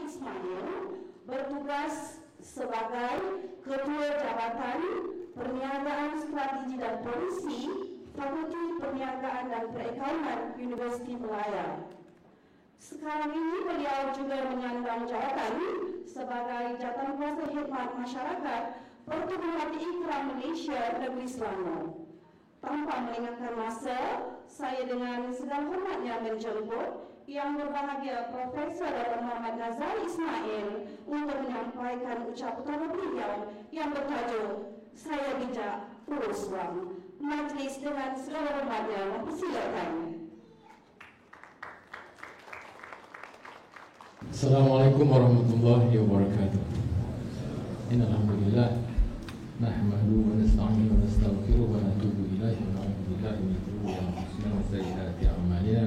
Ismail bertugas sebagai Ketua Jabatan Perniagaan Strategi dan Polisi Fakulti Perniagaan dan Perakaunan Universiti Malaya. Sekarang ini beliau juga menyandang jawatan sebagai Jawatankuasa Khidmat Masyarakat Pertubuhan Hati Ikram Malaysia Negeri Selangor. Tanpa melengahkan masa, saya dengan segala hormatnya menjemput Yang Berbahagia Profesor Dr. Muhammad Nazari Ismail untuk menyampaikan ucapan beliau yang bertajuk Saya Bijak Urus Wang. Majlis dengan segala hormatnya mempersilakan. Assalamualaikum warahmatullahi wabarakatuh. Innalhamdulillah nahmaduhu wa nasta'inuhu wa nastaghfiruhu wa natubu ilaihi wa na'udzu billahi min shururi anfusina wa sayyiati a'malina.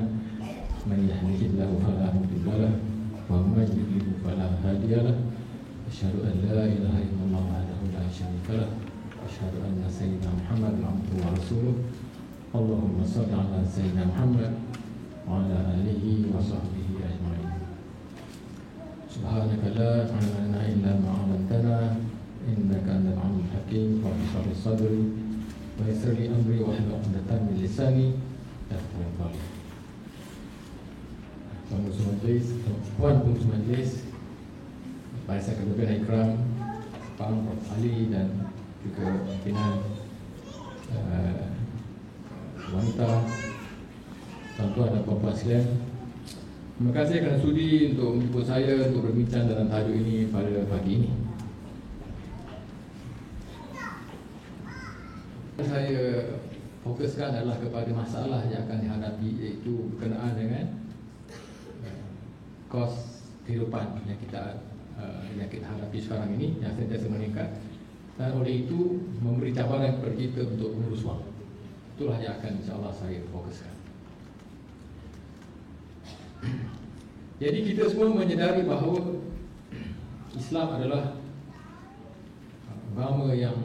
Man yahdihillahu fala mudilla lahu wa man yudlil fala hadiya lahu. Asyhadu an la ilaha illallah wahdahu la syarika lahu wa asyhadu anna sayyidina Muhammadan abduhu wa rasuluh. Allahumma shalli ala sayyidina Muhammad wa ala alihi wa sahbihi ajma'in. Subhanaka la ilma lana illa ma 'allamtana innaka antal 'alimul hakim. Rabbi shrah li sadri wa yassir li amri wahlul 'uqdatam min lisani yafqahu qawli. Pengurusi majlis, Puan Pengurusi Majlis, Barisan Ketua Ikram, Pak Prof Ali dan juga pimpinan wanita, tuan-tuan dan puan-puan sekalian. Terima kasih kerana sudi untuk menjemput saya untuk berbincang dalam tajuk ini pada pagi ini. Saya fokuskan adalah kepada masalah yang akan dihadapi, iaitu berkenaan dengan kos kehidupan yang kita hadapi sekarang ini yang sentiasa meningkat, dan oleh itu memberi cabaran kepada kita untuk mengurus wang. Itulah yang akan insya-Allah saya fokuskan. Jadi kita semua menyedari bahawa Islam adalah agama yang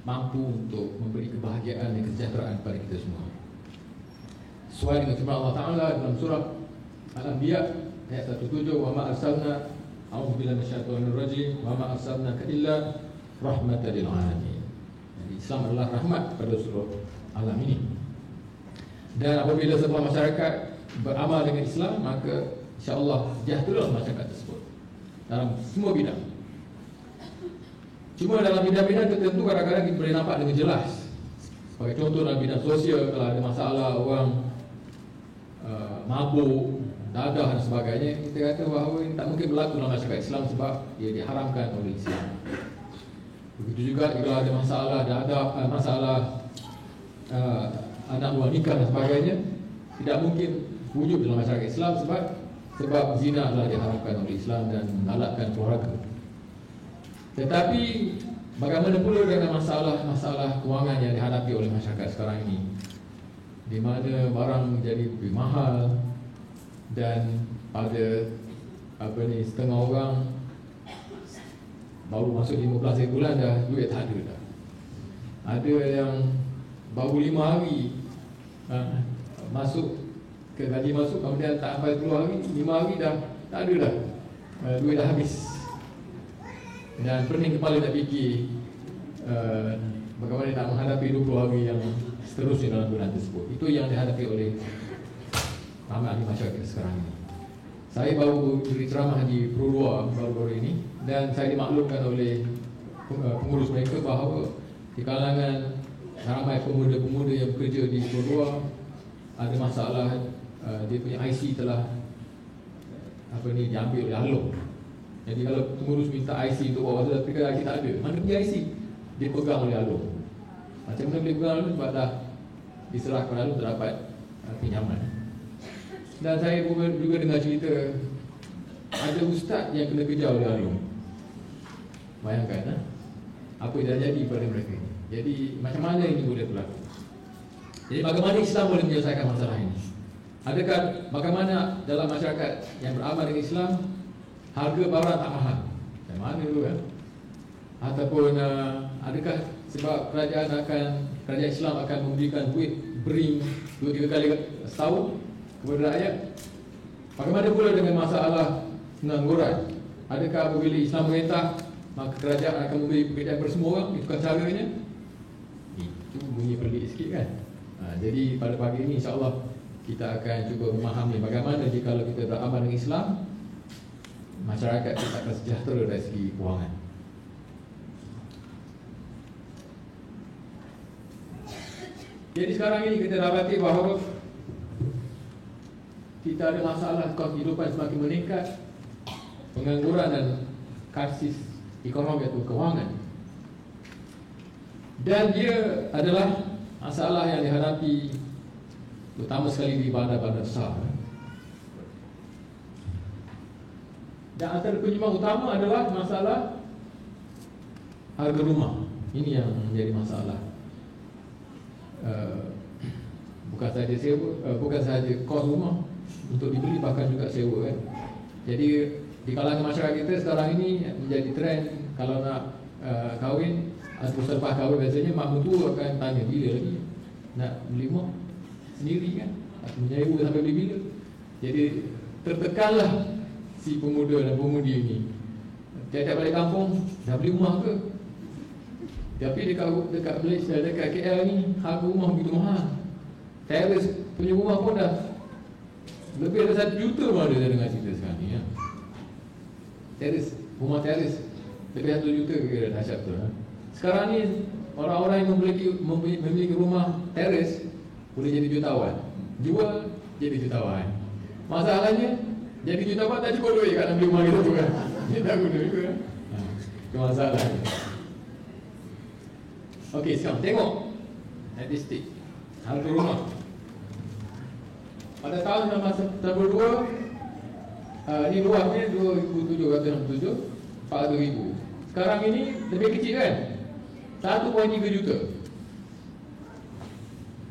mampu untuk memberi kebahagiaan dan kesejahteraan kepada kita semua. Sesuai dengan firman Allah Ta'ala dalam surah Al-Anbiya ayat 17, wa ma arsalna a'udzubillahi minasyaitonir rajim wa ma arsalnaka illa rahmatan lil alamin. Jadi Islam adalah rahmat pada seluruh alam ini. Dan apabila sebuah masyarakat beramal dengan Islam, maka insya-Allah sejahtera masyarakat tersebut dalam semua bidang. Cuma dalam bidang-bidang tertentu kadang-kadang kita boleh nampak dengan jelas. Sebagai contoh dalam bidang sosial, kalau ada masalah orang mabuk, dadah dan sebagainya, kita kata bahawa ini tak mungkin berlaku dalam masyarakat Islam sebab ia diharamkan oleh Islam. Begitu juga jika ada masalah dadah, masalah anak luar nikah dan sebagainya, tidak mungkin wujud dalam masyarakat Islam sebab zina adalah diharamkan oleh Islam dan menggalakkan keluarga. Tetapi bagaimana pula dengan masalah kewangan yang dihadapi oleh masyarakat sekarang ini, di mana barang menjadi lebih mahal dan pada setengah orang baru masuk 15 bulan dah duit tak ada dah. Ada yang baru 5 hari masuk ke gaji masuk, kemudian tak sampai 10 hari, 5 hari dah tak ada dah, duit dah habis. Dan pening kepala nak fikir bagaimana nak menghadapi 20 hari yang seterusnya dalam bulan tersebut. Itu yang dihadapi oleh ramai ahli masyarakat sekarang ini. Saya baru beri ceramah di Perulua baru-baru ini, dan saya dimaklumkan oleh pengurus mereka bahawa di kalangan ramai pemuda-pemuda yang bekerja di Perulua ada masalah, dia punya IC telah diambil oleh Along. Jadi kalau pengurus minta IC untuk bawa tapi kalau IC tak ada, mana punya IC? Dia pegang oleh Along. Macam mana boleh pegang Along? Sebab dah diserah kepada Along, terdapat pinjaman. Dan saya juga dengar cerita ada ustaz yang kena kejar oleh Along. Bayangkan apa yang dah jadi pada mereka ini. Jadi macam mana ini boleh berlaku? Jadi bagaimana Islam boleh menyelesaikan masalah ini? Adakah bagaimana dalam masyarakat yang beramal dengan Islam harga barang tak mahal? Macam mana dulu kan? Ataupun adakah sebab kerajaan Islam akan memberikan duit bering 2-3 kali setahun kepada rakyat? Bagaimana pula dengan masalah pengangguran? adakah apabila Islam memerintah maka kerajaan akan memberi pekerjaan kepada semua orang? Itu kan caranya. Itu bunyi pelik sikit kan. Jadi pada pagi ini insyaAllah kita akan cuba memahami bagaimana jika kita beramal dengan Islam, masyarakat kita akan sejahtera dari segi kewangan. Jadi sekarang ini kita dapati bahawa kita ada masalah kehidupan semakin meningkat, pengangguran dan krisis ekonomi atau kewangan. Dan dia adalah masalah yang dihadapi terutama sekali di bandar-bandar besar. Dan antara penyebab utama adalah masalah harga rumah. Ini yang menjadi masalah. Bukan sahaja sewa, bukan sahaja kos rumah untuk dibeli, bahkan juga sewa kan. Jadi di kalangan masyarakat kita sekarang ini menjadi trend, kalau nak kahwin atau selepas kahwin biasanya mak mentua akan tanya bila lagi nak beli rumah sendiri kan, atau menyewa sampai beli bila. Jadi tertekanlah si pemuda dan pemudi ini. Tiap-tiap balik kampung dah beli rumah ke? Tapi dekat Malaysia, dekat KL ni harga rumah begitu mahal. Teres punya rumah pun dah lebih dari 1 juta pun ada saya dengar cerita sekarang ni ya. Teres, rumah teres lebih 1 juta kira dahsyat tu. Sekarang ni orang-orang yang memiliki rumah teres boleh jadi jutawan. Jual jadi jutawan. Masalahnya jadi jutawan tak cukup duit kat nak beli rumah kita tu kan. Dia tak guna juga. Itu masalahnya. Okey, sekarang tengok statistik harga rumah. Pada tahun 1992 ni luasnya 2,767, 400,000. Sekarang ini lebih kecil kan? 1.3 juta.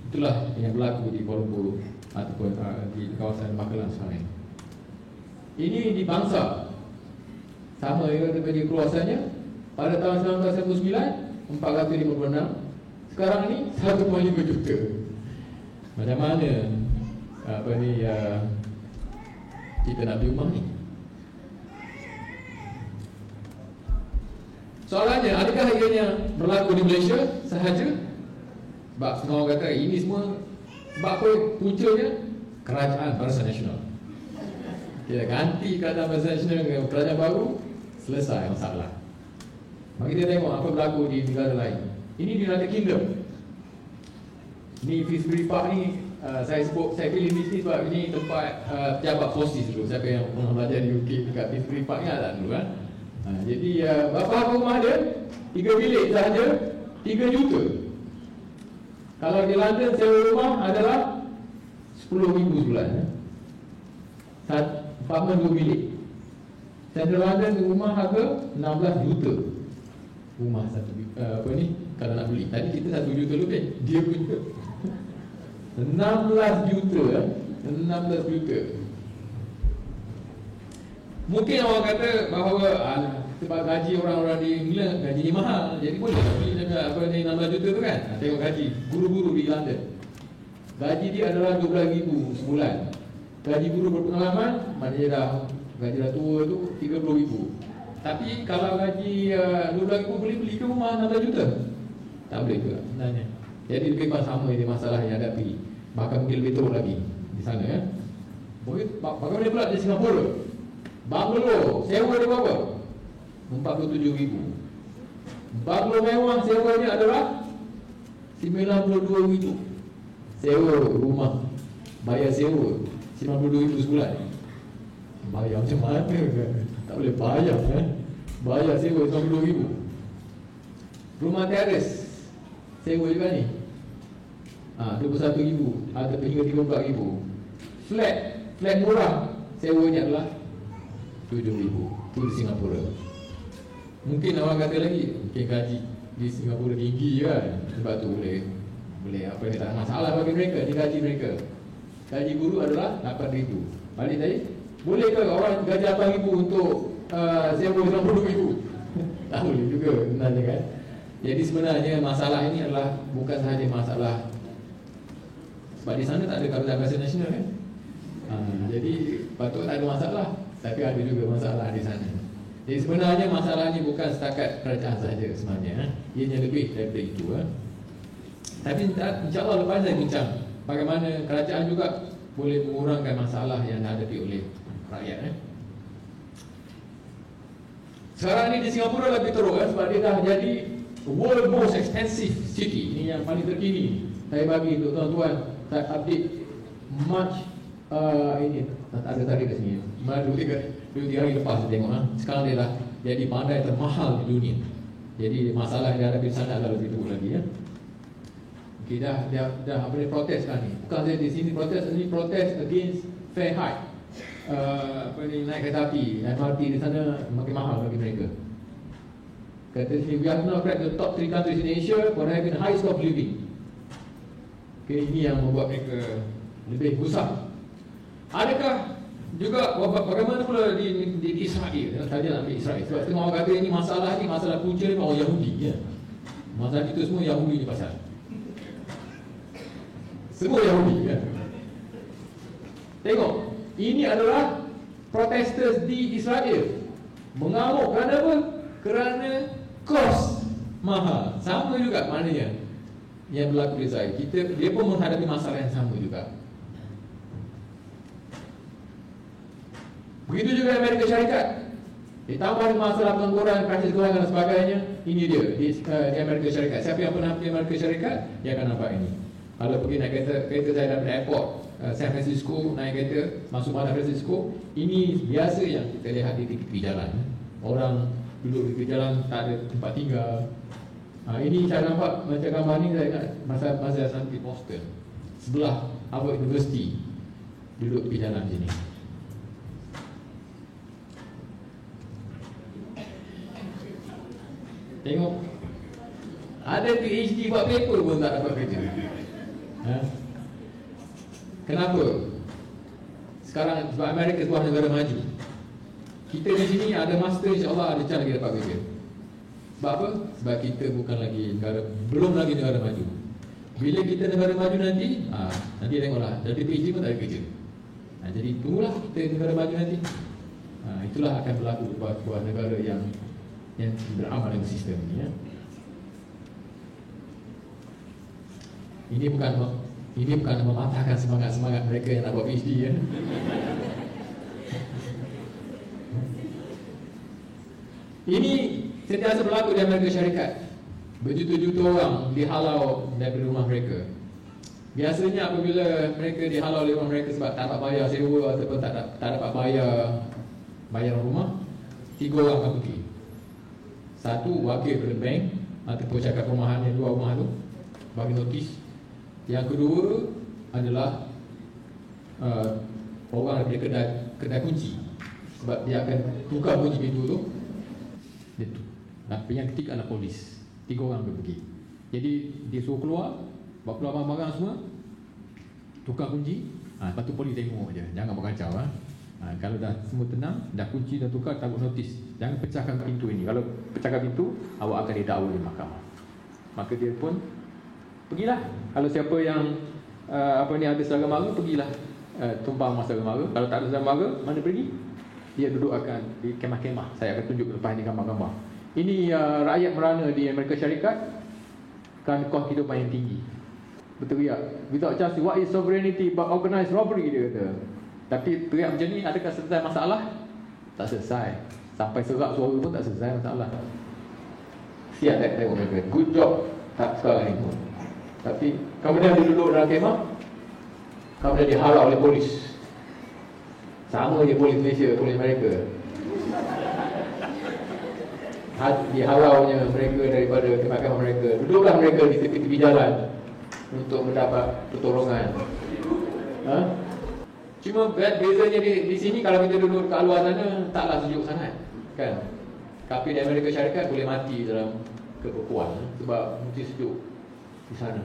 Itulah yang berlaku di Kuala Lumpur ataupun di kawasan Magelang sekarang. Ini di bangsa sama juga daripada keluasannya. Pada tahun 1999 456, sekarang ni 1.5 juta. Macam mana kita nak beli rumah ni? Soalannya, adakah ianya berlaku di Malaysia sahaja? Sebab semua orang kata ini semua sebab apa? Puncanya Kerajaan Barisan Nasional. Kita ganti Kerajaan Barisan Nasional dengan kerajaan baru, selesai masalah. Mari kita tengok apa berlaku di negara lain. Ini di United Kingdom. Ni Finsbury Park ni saya pilih di sini sebab ini tempat pejabat FOSIS dulu. Siapa yang pernah belajar di UK dekat Finsbury Park ni ada dulu kan. Jadi berapa harga rumah dia? 3 bilik sahaja 3 juta. Kalau di London sewa rumah adalah 10,000 sebulan. Apartmen 2 bilik. Central London rumah harga 16 juta. Rumah satu kalau nak beli. Tadi kita 1 juta lebih. Dia punya 16 juta. 16 juta. Mungkin orang kata bahawa sebab gaji orang-orang di England gaji ni mahal, jadi boleh tak beli dengan 16 juta tu kan. Tengok gaji guru-guru di London. Gaji dia adalah 12,000 sebulan. Gaji guru berpengalaman, maknanya dah gaji dah tua tu 30,000. Tapi kalau gaji 12,000 boleh beli ke rumah 16 juta? Tak boleh juga sebenarnya. Jadi lebih kurang sama ini masalah yang hadapi. Bahkan mungkin lebih teruk lagi di sana ya. Bagaimana pula di Singapura? Banglo sewa dia berapa? 47,000. Banglo mewah sewanya adalah 92,000. Sewa rumah, bayar sewa 92,000 sebulan. Bayar macam mana kan? Tak boleh bayar kan? Bayar sewa 92,000. Rumah teres sewa juga ni 21,000 atau hingga 34,000. Flat murah sewanya adalah 7,000. Itu di Singapura. Mungkin orang kata lagi mungkin gaji di Singapura tinggi kan, sebab tu boleh apa ni, tak masalah bagi mereka di gaji mereka. Gaji guru adalah 8,000. Balik tadi, boleh ke orang gaji 8,000 untuk sewa 90,000? Tak boleh juga sebenarnya kan. Jadi sebenarnya masalah ini adalah bukan sahaja masalah sebab di sana tak ada Kerajaan Barisan Nasional kan. Jadi patut tak ada masalah, tapi ada juga masalah di sana. Jadi sebenarnya masalah ni bukan setakat kerajaan sahaja sebenarnya. Ianya lebih daripada itu. Tapi insyaAllah lepas saya bincang bagaimana kerajaan juga boleh mengurangkan masalah yang dihadapi oleh rakyat. Sekarang ni di Singapura lebih teruk sebab dia dah jadi world most expensive city. Ini yang paling terkini. Saya bagi untuk tuan-tuan, saya update March ini tak ada tadi kat sini. Malah 2-3 hari lepas saya tengok. Sekarang dia dah jadi bandar termahal di dunia. Jadi masalah yang dihadapi di sana adalah lebih teruk lagi. Okay, dah apa ni protes sekarang ni. Bukan saya di sini protes, ini protes against fare hike. Apa ni, naik kereta api, MRT di sana makin mahal bagi mereka. Kata sini, we have now cracked the top 3 countries in Asia for having the highest cost of living. Okay, ini yang membuat mereka lebih gusar. Adakah juga bagaimana pula di Israel? Saya nak ambil Israel sebab tengok orang kata ini masalah punca orang Yahudi ya. Masalah itu semua Yahudi ni pasal. Semua Yahudi ya. Tengok, ini adalah protesters di Israel mengamuk kerana apa? Kerana kos mahal. Sama juga maknanya yang berlaku di Israel. Dia pun menghadapi masalah yang sama juga. Begitu juga Amerika Syarikat. Ditambah masalah pengangguran, krisis kewangan dan sebagainya. Ini dia di Amerika Syarikat. Siapa yang pernah pergi Amerika Syarikat, dia akan nampak ini. Kalau pergi naik kereta saya daripada airport San Francisco, naik kereta masuk San Francisco, ini biasa yang kita lihat di tepi jalan. Orang duduk di tepi jalan, tak ada tempat tinggal. Ini saya nampak macam gambar ni, saya ingat masa nanti Boston, sebelah Harvard University, duduk tepi jalan sini. Tengok, ada PhD buat paper pun tak dapat kerja. Kenapa? Sekarang sebab Amerika sebuah negara maju. Kita di sini ada master, insyaAllah ada chance lagi dapat kerja. Sebab apa? Sebab kita bukan lagi negara, belum lagi negara maju. Bila kita negara maju nanti, nanti tengoklah, jadi PhD pun tak ada kerja. Jadi tunggulah kita negara maju nanti. Itulah akan berlaku buat sebuah negara yang beramal dengan sistem ini ya. Ini bukan mematahkan semangat mereka yang nak buat PhD ya. Ini sentiasa berlaku di Amerika Syarikat. Berjuta-juta orang dihalau dari rumah mereka. Biasanya apabila mereka dihalau dari rumah mereka sebab tak dapat bayar sewa ataupun tak dapat bayar rumah, 3 orang akan pergi. Satu, wakil dari bank ataupun cakap perumahan yang 2 rumah tu bagi notis. Yang kedua adalah orang daripada kedai kunci, sebab dia akan tukar kunci pintu tu. Yang ketiga adalah polis. 3 orang dia pergi. Jadi dia suruh keluar, bawa keluar barang-barang semua, tukar kunci. Lepas tu polis tengok je, jangan buat kacau. Kalau dah semua tenang, dah kunci dah tukar, tabut notis, jangan pecahkan pintu ini. Kalau pecahkan pintu, awak akan didakwa di mahkamah. Maka dia pun pergilah. Kalau siapa yang ada saudara mara, pergilah tumpang masa saudara mara. Kalau tak ada saudara mara, mana pergi? Dia duduk akan di kemah-kemah. Saya akan tunjuk lepas ini gambar-gambar. Ini rakyat merana di Amerika Syarikat kan kos kehidupan yang tinggi. Berteriak, without justice, what is sovereignty but organized robbery, dia kata. Tapi teriak macam ni, adakah selesai masalah? Tak selesai. Sampai serak suara pun tak selesai masalah. Siap tak tengok mereka. Good job tak sekarang ni pun. Tapi kemudian dia duduk dalam kemah, kemudian dihalau oleh polis. Sama je polis Malaysia, polis Amerika. Dihalaunya mereka daripada kemah-kemah mereka. Duduklah mereka di tepi-tepi jalan untuk mendapat pertolongan. Cuma bezanya di sini, kalau kita duduk kat luar sana, taklah sejuk sangat, kan? Tapi di Amerika Syarikat boleh mati dalam kebekuan sebab mesti sejuk di sana.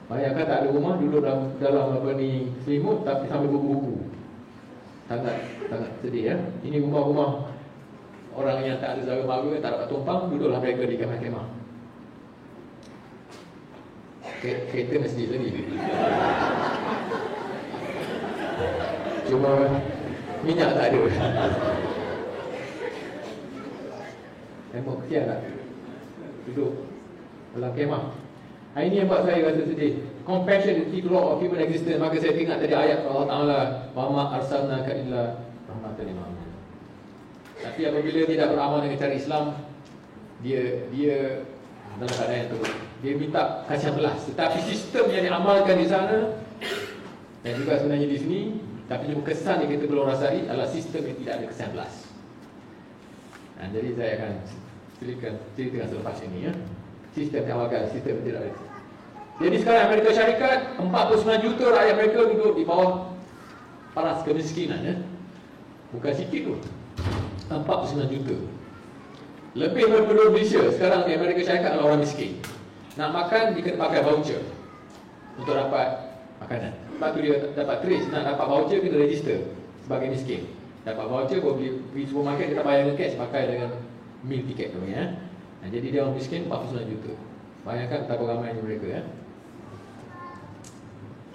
Bayangkan tak ada rumah, duduk dalam selimut tapi sambil buku-buku. Sangat sedih ya. Ini rumah-rumah orang yang tak ada saudara mara, tak dapat tumpang, duduklah mereka di kemah-kemah. Kereta mesti lagi. Cuma minyak tak ada. Tembok kesian tak? Duduk dalam kemah. Ini yang buat saya rasa sedih. Compassion is the law of human existence. Maka saya ingat tadi ayat Allah Ta'ala, wa ma arsalnaka illa rahmatan lil alamin. Tapi apabila tidak beramal dengan cara Islam, dia dalam keadaan yang teruk. Dia minta kasihan belas. Tetapi sistem yang diamalkan di sana dan juga sebenarnya di sini, tapi cuma kesan yang kita belum rasai adalah sistem yang tidak ada kasihan belas. Jadi saya akan ceritakan selepas ini ya. Sistem yang diamalkan, sistem yang tidak ada. Jadi sekarang Amerika Syarikat 49 juta rakyat mereka duduk di bawah paras kemiskinan ya. Bukan sikit tu. 49 juta. Lebih daripada Malaysia sekarang di Amerika Syarikat adalah orang miskin. Nak makan dia kena pakai voucher untuk dapat makanan. Sebab tu dia dapat trace. Nak dapat voucher kena register sebagai miskin. Dapat voucher boleh pergi supermarket, dia tak bayar dengan cash, pakai dengan meal ticket tu ya. Jadi dia orang miskin 49 juta. Bayangkan betapa ramainya mereka ya.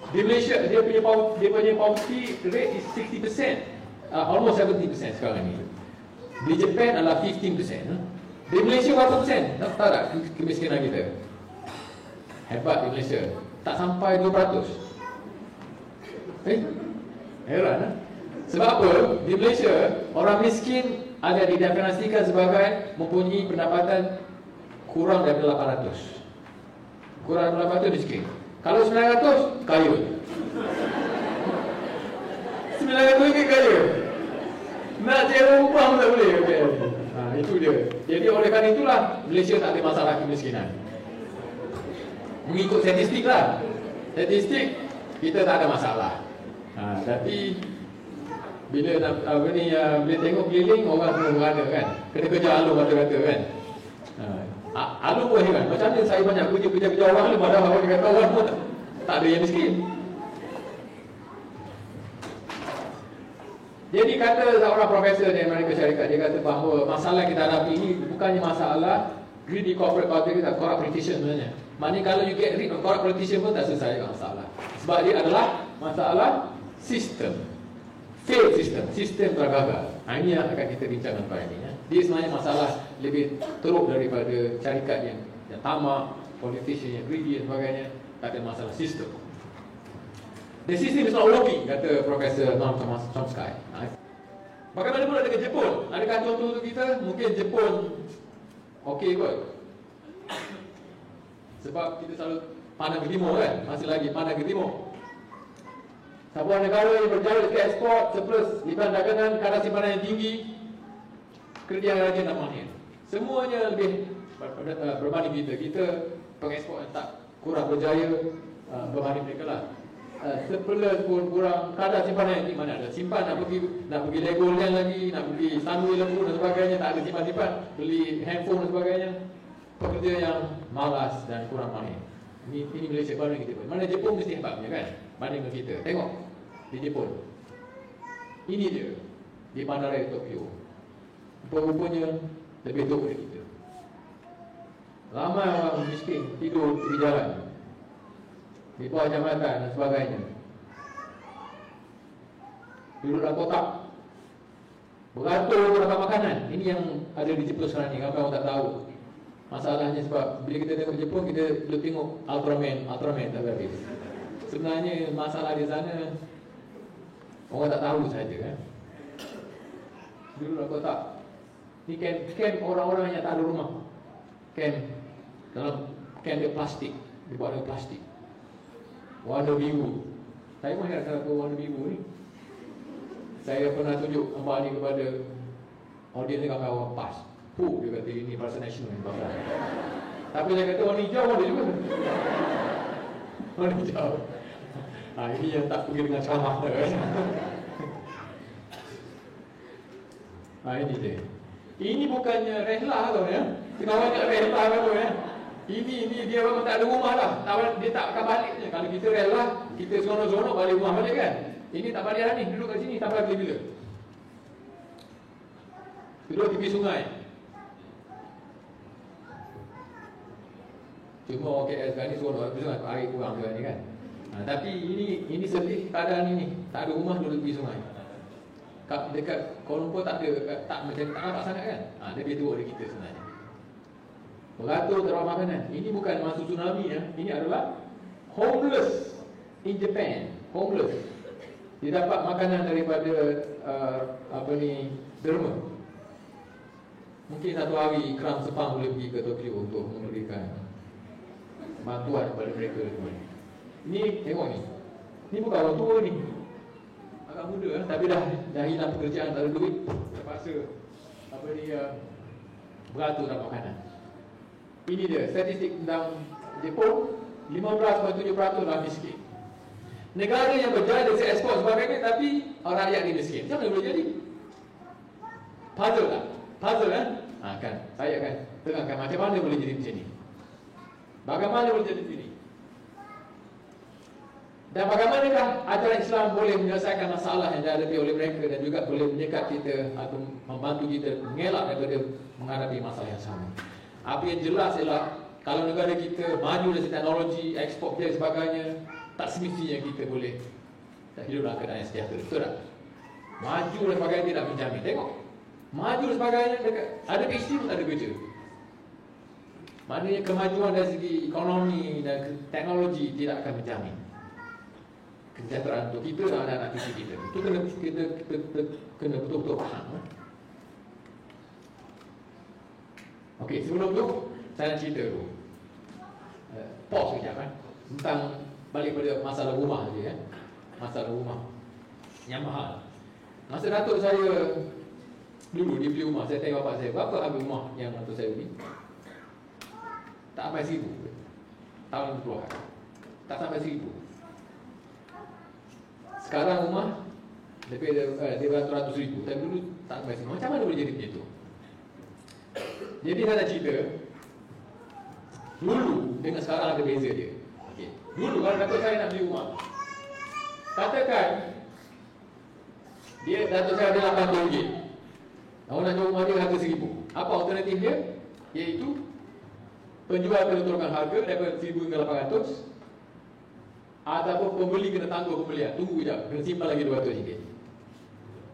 Di Malaysia dia punya poverty rate is 60%, almost 70% sekarang ni. Di Japan adalah 15%. Di Malaysia berapa persen? Tahu tak kemiskinan kita? Hebat di Malaysia. Tak sampai 2%. Heran lah. Sebab apa? Di Malaysia orang miskin ada didefinisikan sebagai mempunyai pendapatan kurang daripada 800. Kurang daripada 800 miskin. Kalau 900, kaya. 900 ringgit kaya. Nak cari rumah pun tak boleh. Okay. Itu dia. Jadi oleh kerana itulah Malaysia tak ada masalah kemiskinan. Mengikut statistik lah. Statistik kita tak ada masalah. Tapi bila bila tengok keliling orang semua berada kan. Kena kerja alung kata-kata kan. Alung pun heran. Macam mana saya banyak kerja orang ni, padahal orang kata orang pun tak ada yang miskin. Jadi kata seorang profesor di Amerika Syarikat, dia kata bahawa masalah kita hadapi ini bukannya masalah greedy corporate culture kita, corrupt politician sebenarnya. Maknanya kalau you get rid of corrupt politician pun tak selesai masalah. Sebab dia adalah masalah sistem. Failed sistem tergagal. Ini yang akan kita bincangkan pada ini ya. Dia sebenarnya masalah lebih teruk daripada syarikat yang tamak, politician yang greedy dan sebagainya. Tak ada masalah sistem. The system is not working, kata Profesor Noam Chomsky. Bagaimana pula dengan Jepun? Adakah contoh untuk kita? Mungkin Jepun okey kot. Sebab kita selalu pandang ke timur kan? Masih lagi pandang ke timur. Sebuah negara yang berjaya ke ekspor, surplus nilai dagangan, kadar simpanan yang tinggi, kerja yang rajin dan mahir. Semuanya lebih berbanding kita. Kita pengekspor yang tak kurang berjaya berbanding mereka lah. Surplus pun kurang, kadar simpanan yang tinggi. Mana ada simpan, nak pergi Legoland lagi, nak pergi Sunway lembu dan sebagainya, tak ada simpan-simpan, beli handphone dan sebagainya. Pekerja yang malas dan kurang mahir. Ini Malaysia, mana kita pun. Mana Jepun mesti hebat punya kan? Banding dengan kita. Tengok di Jepun. Ini dia di bandara Tokyo. Rupanya lebih teruk dari kita. Ramai orang miskin tidur di jalan, di bawah jambatan dan sebagainya. Duduk dalam kotak, beratur dapat makanan. Ini yang ada di Jepun sekarang ni. Ramai orang tak tahu. Masalahnya sebab bila kita tengok Jepun, kita belum tengok Ultraman tak habis. Sebenarnya masalah di sana orang tak tahu saja kan. Dulu dalam kotak. Ni camp orang-orang yang tak ada rumah. Camp dalam camp dia plastik, dibuat dengan plastik. Warna biru. Saya pun heran kenapa warna biru ni. Saya pernah tunjuk gambar ni kepada audiens ni, gambar orang PAS. Dia kata ini Barisan Nasional ni bangsa. Tapi saya kata warna hijau ada juga. Warna hijau. Ini yang tak pergi dengan ceramah tu kan. Ini dia. Ini bukannya rehlah tau ya. Sebenarnya rehlah tu ya. Ini dia memang tak ada rumah lah. Dia tak akan balik je. Kalau kita rehlah, kita seronok-seronok balik rumah balik kan. Ini tak balik lah ni. Duduk kat sini sampai bila-bila. Duduk tepi sungai. Cuma orang KL sekarang ni seronok tepi sungai. Air kurang sekarang ni kan. Tapi ini sedih keadaan ini. Tak ada rumah, duduk tepi sungai. Dekat Kuala Lumpur tak ada, tak nampak sangat kan. Lebih teruk dari kita sebenarnya. beratur tak dapat makanan. Ini bukan masa tsunami ya. Ini adalah homeless in Japan. Homeless. Dia dapat makanan daripada derma. Mungkin satu hari Keram Sepang boleh pergi ke Tokyo untuk memberikan bantuan kepada mereka. Ni tengok ni. Ni bukan orang tua ni. Agak muda tapi dah hilang pekerjaan, tak ada duit, terpaksa beratur dapat makanan. Ini dia statistik tentang Jepun. 15.7% dah miskin. Negara yang berjaya dari ekspor sebagainya, tapi orang rakyat ni miskin. Macam mana boleh jadi? Puzzle tak? Puzzle kan? Kan saya akan terangkan macam mana boleh jadi macam ni. Bagaimana boleh jadi macam ni? Dan bagaimanakah ajaran Islam boleh menyelesaikan masalah yang dihadapi oleh mereka dan juga boleh menyekat kita atau membantu kita mengelak daripada menghadapi masalah yang sama. Apa yang jelas ialah kalau negara kita maju dari teknologi, ekspor dan sebagainya, tak semestinya kita boleh hidup dalam keadaan yang sejahtera. Betul tak? Maju dan sebagainya tidak menjamin. Tengok, maju dan sebagainya ada PhD pun tak ada kerja. Maknanya kemajuan dari segi ekonomi dan teknologi tidak akan menjamin kesejahteraan untuk kita dan anak-anak cucu kita. Itu kena betul-betul faham. Okey, sebelum tu saya nak cerita dulu. Pause sekejap kan. Tentang balik pada masalah rumah saja kan. Masalah rumah yang mahal. Masa datuk saya dulu dia beli rumah, saya tanya bapak saya, berapa harga rumah yang datuk saya beli? Tak sampai 1,000 tahun 60-an. Tak sampai 1,000. Sekarang rumah lebih dari ratus ribu. Tapi dulu tak sampai 1,000. Macam mana boleh jadi begitu? Jadi saya nak cerita, dulu dengan sekarang ada beza dia. Okay. Dulu kalau datuk saya nak beli rumah, katakan dia datuk saya ada RM80. Orang nak jual rumah dia harga RM1,000. Apa alternatif dia? Iaitu penjual kena turunkan harga daripada RM1,000 hingga RM800, ataupun pembeli kena tangguh pembelian. Tunggu sekejap, kena simpan lagi RM200.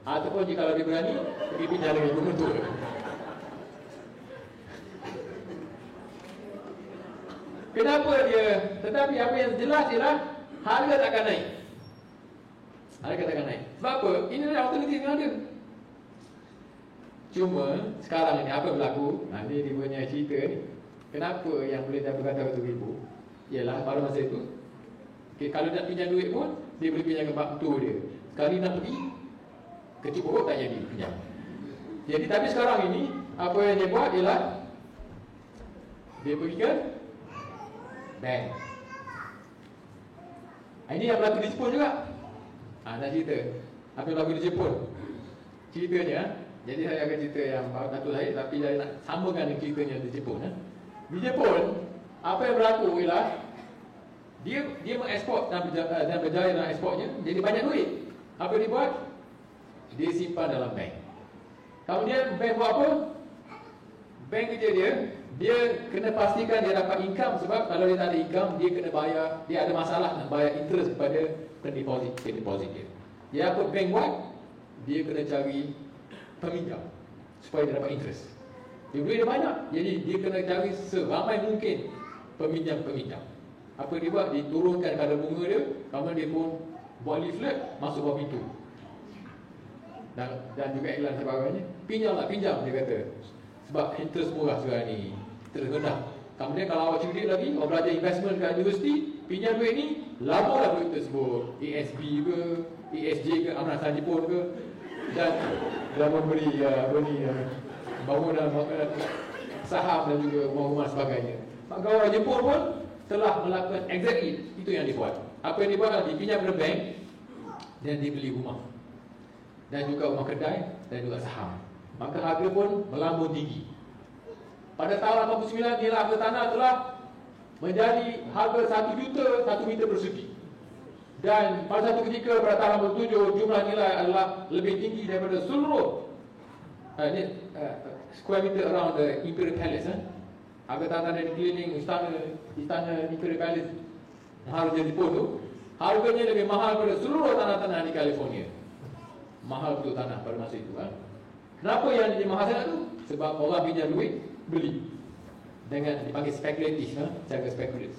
Ataupun jika dia berani, pergi pinjam dengan pengetur. Kenapa dia? Tetapi apa yang jelas ialah harga takkan naik. Harga takkan naik. Sebab apa? Ini adalah alternatif yang ada. Cuma sekarang ini apa berlaku? Ini dia punya cerita ni. Kenapa yang boleh dapat kata RM1,000? Ialah pada masa itu, kalau nak pinjam duit pun dia boleh pinjam ke bab mentua dia. Sekali nak pergi kecil pokok tak jadi pinjam. Jadi tapi sekarang ini apa yang dia buat ialah dia pergi ke bank. Ini yang berlaku di Jepun juga. Nak cerita apa yang berlaku di Jepun. Ceritanya, jadi saya akan cerita yang datuk saya, tapi saya nak sambungkan dengan ceritanya di Jepun. Di Jepun, apa yang berlaku ialah dia mengeksport dan berjaya dalam ekspornya, jadi banyak duit. Apa dia buat? Dia simpan dalam bank. Kemudian bank buat apa? Bank kerja dia kena pastikan dia dapat income, sebab kalau dia tak ada income, dia kena bayar, dia ada masalah nak bayar interest kepada pendeposit dia. Dia apa bank buat? Dia kena cari peminjam supaya dia dapat interest. Dia duit dia banyak, jadi dia kena cari seramai mungkin peminjam. Apa dia buat? Dia turunkan kadar bunga dia, kemudian dia pun buat leaflet masuk bawah pintu. Dan juga iklan sebagainya. Pinjam dia kata. Sebab interest murah sekarang ni, interest rendah. Kemudian kalau awak cerdik lagi, awak belajar investment kat universiti, pinjam duit ni, laburlah duit tersebut. ASB ke, ASJ ke, Amanasan Jepun ke, dan memberi bangunan saham dan juga rumah-rumah sebagainya. Maka orang Jepun pun telah melakukan exactly itu yang dibuat. Apa yang dibuat adalah dipinjam ke bank dan dibeli rumah dan juga rumah kedai dan juga saham. Maka harga pun melambung tinggi. Pada tahun 89 nilai harga tanah telah menjadi harga 1 juta 1 meter persegi. Dan pada satu ketika pada tahun 87 jumlah nilai adalah lebih tinggi daripada seluruh square meter around the Imperial Palace. Harga tanah dari keliling istana Imperial Palace Maharaja Jepun tu, harganya lebih mahal daripada seluruh tanah-tanah di California. Mahal betul tanah pada masa itu. Kenapa yang jadi mahal sangat tu? Sebab orang pinjam duit, beli. dengan dipanggil spekulatif, cara spekulatif.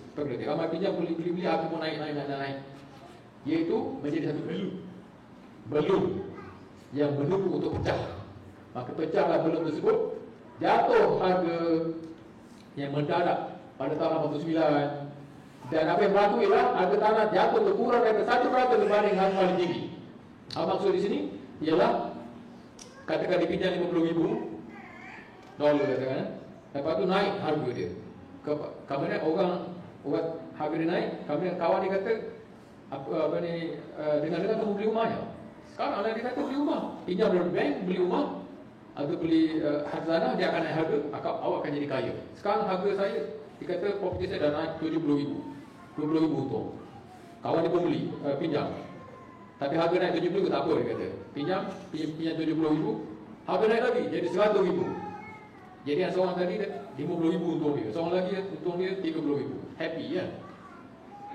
Ramai pinjam beli harga pun naik. Iaitu menjadi satu belum yang menunggu untuk pecah. Maka pecahlah belum tersebut, jatuh harga yang mendadak pada tahun 89. Dan apa yang berlaku ialah harga tanah jatuh berkurang daripada 1% berbanding harga paling tinggi. Apa maksud di sini? Ialah katakan dipinjam $50,000 katakan, lepas tu naik harga dia. Kemudian orang harga dia naik, kemudian kawan dia kata dengan kamu beli rumahnya. Sekarang dia kata beli rumah, pinjam dari bank beli rumah atau beli harga tanah, dia akan naik harga, awak akan jadi kaya. Sekarang harga saya, dia kata properti saya dah naik $70,000, $20,000 untung. Kawan dia pun beli, pinjam. Tapi harga naik $70,000 tak apa, dia kata. Pinjam $70,000, harga naik lagi jadi $100,000. Jadi yang seorang tadi $50,000 untung dia, seorang lagi untung dia $30,000. Happy kan?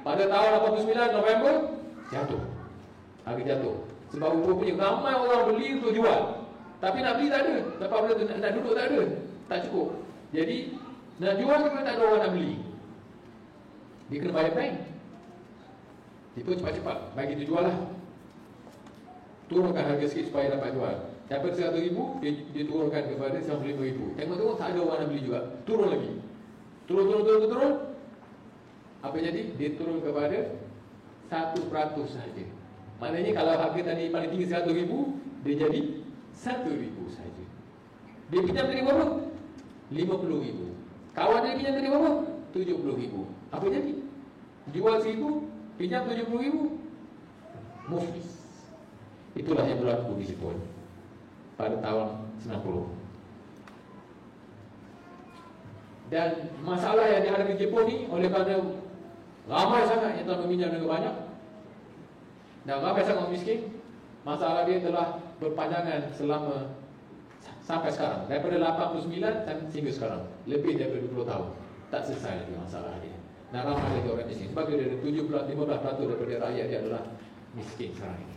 Pada tahun 89 November jatuh. Harga jatuh. Sebab rupanya ramai orang beli untuk jual. Tapi nak beli tak ada. Lepas benda tu nak duduk tak ada. Tak cukup. Jadi nak jual tapi tak ada orang nak beli. Dia kena bayar bank. Dia pun cepat-cepat bagi dia jual lah. Turunkan harga sikit supaya dapat jual. Dapat $100,000, dia turunkan kepada $95,000. Tengok-tengok tak ada orang nak beli juga. Turun lagi. Turun. Apa jadi? Dia turun kepada 1% sahaja. Maknanya kalau harga tadi paling tinggi $100,000, dia jadi $1,000 sahaja. Dia pinjam tadi berapa? $50,000. Kawan dia pinjam tadi berapa? $70,000. Apa jadi? Jual $1,000, pinjam $70,000. Muflis. Itulah yang berlaku di Jepun pada tahun 90. Dan masalah yang dihadapi Jepun ni oleh kerana ramai sangat yang telah meminjam dengan banyak dan ramai sangat miskin, masalah dia telah berpanjangan selama sampai sekarang, daripada 89 dan sehingga sekarang, lebih daripada 20 tahun tak selesai lagi masalah dia. Dan ramai lagi orang miskin, sebab dia ada 15% daripada rakyat dia adalah miskin sekarang ini.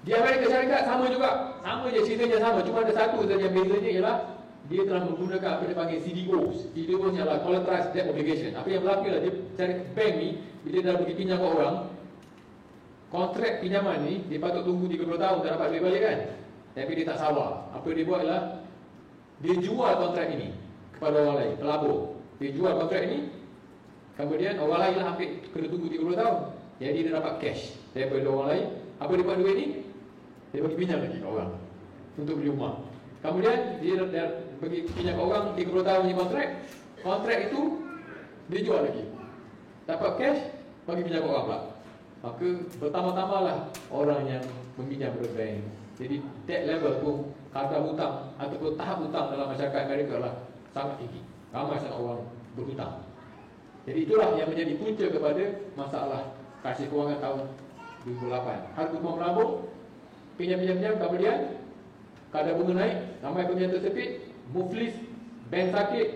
Di Amerika Syarikat sama juga, sama je ceritanya sama, cuma ada satu saja yang bezanya ialah dia telah menggunakan apa dia panggil CDOs. CDOs ialah Collateralized Debt Obligation. Apa yang berlaku ialah dia cari bank ni, bila dia dah bagi pinjam ke orang, kontrak pinjaman ni dia patut tunggu 30 tahun tak dapat duit balik kan. Tapi dia tak sabar. Apa dia buat ialah dia jual kontrak ini kepada orang lain, pelabur. Dia jual kontrak ini, kemudian orang lain lah ambil, kena tunggu 30 tahun. Jadi dia dapat cash daripada orang lain. Apa dia buat duit ni? Dia bagi pinjam lagi ke orang untuk beli rumah. Kemudian dia bagi pinjam ke orang 30 tahun ni kontrak itu dia jual lagi, dapat cash, bagi pinjam ke orang pula. Maka bertambah-tambahlah orang yang meminjam pada bank. Jadi debt level tu, kadar hutang ataupun tahap hutang dalam masyarakat Amerika adalah sangat tinggi. Ramai sangat orang berhutang. Jadi itulah yang menjadi punca kepada masalah krisis kewangan tahun 2008. Harga rumah melambung, pinjam, kemudian kadar bunga naik, ramai pinjam tersepit, muflis, bank sakit,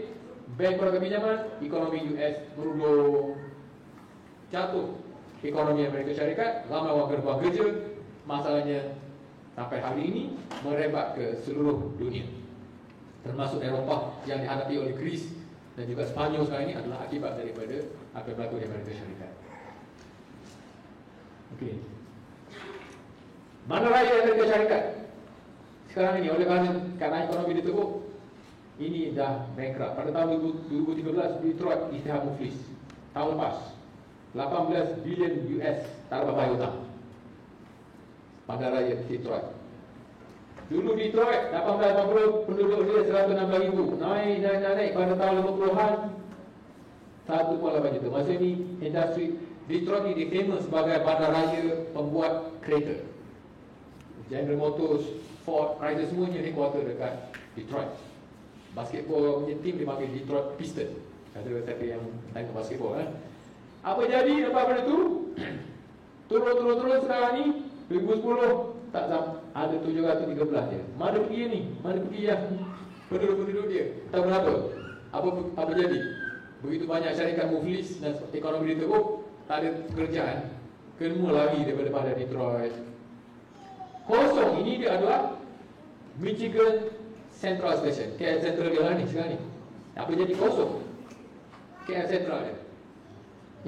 bank keluarga pinjaman, ekonomi US merudum, jatuh ekonomi Amerika Syarikat, ramai orang berbuat kerja. Masalahnya sampai hari ini merebak ke seluruh dunia, termasuk Eropah yang dihadapi oleh Greece dan juga Spanyol sekarang ini adalah akibat daripada apa yang berlaku di Amerika Syarikat. Okey. Mana raya Amerika Syarikat sekarang ini oleh kerana ekonomi dia teruk, ini dah bankrupt. Pada tahun 2013 Detroit isytihar muflis. Tahun lepas 18 bilion US tak dapat bayar hutang. Bandar raya Detroit. Dulu Detroit 1880 penduduk dia 116,000. Naik pada tahun 50-an 1.8 juta. Masa ni industri Detroit ni dia famous sebagai bandar raya pembuat kereta. General Motors, Ford, Chrysler semuanya headquarter dekat Detroit. Basketball punya team dipanggil Detroit Pistons. Ada siapa yang tengok basketball kan? Apa jadi lepas pada tu? Turun sekarang ni 2010 tak sampai, ada 713 je. Mana pergi ni? Mana pergi yang penduduk-penduduk dia? Tahu kenapa? Apa jadi? Begitu banyak syarikat muflis dan ekonomi dia teruk, tak ada pekerjaan, kena lari daripada Detroit. Kosong. Ini dia adalah Michigan, Central Station. KL Central dia lah ni sekarang ni. Apa jadi kosong KL Central dia.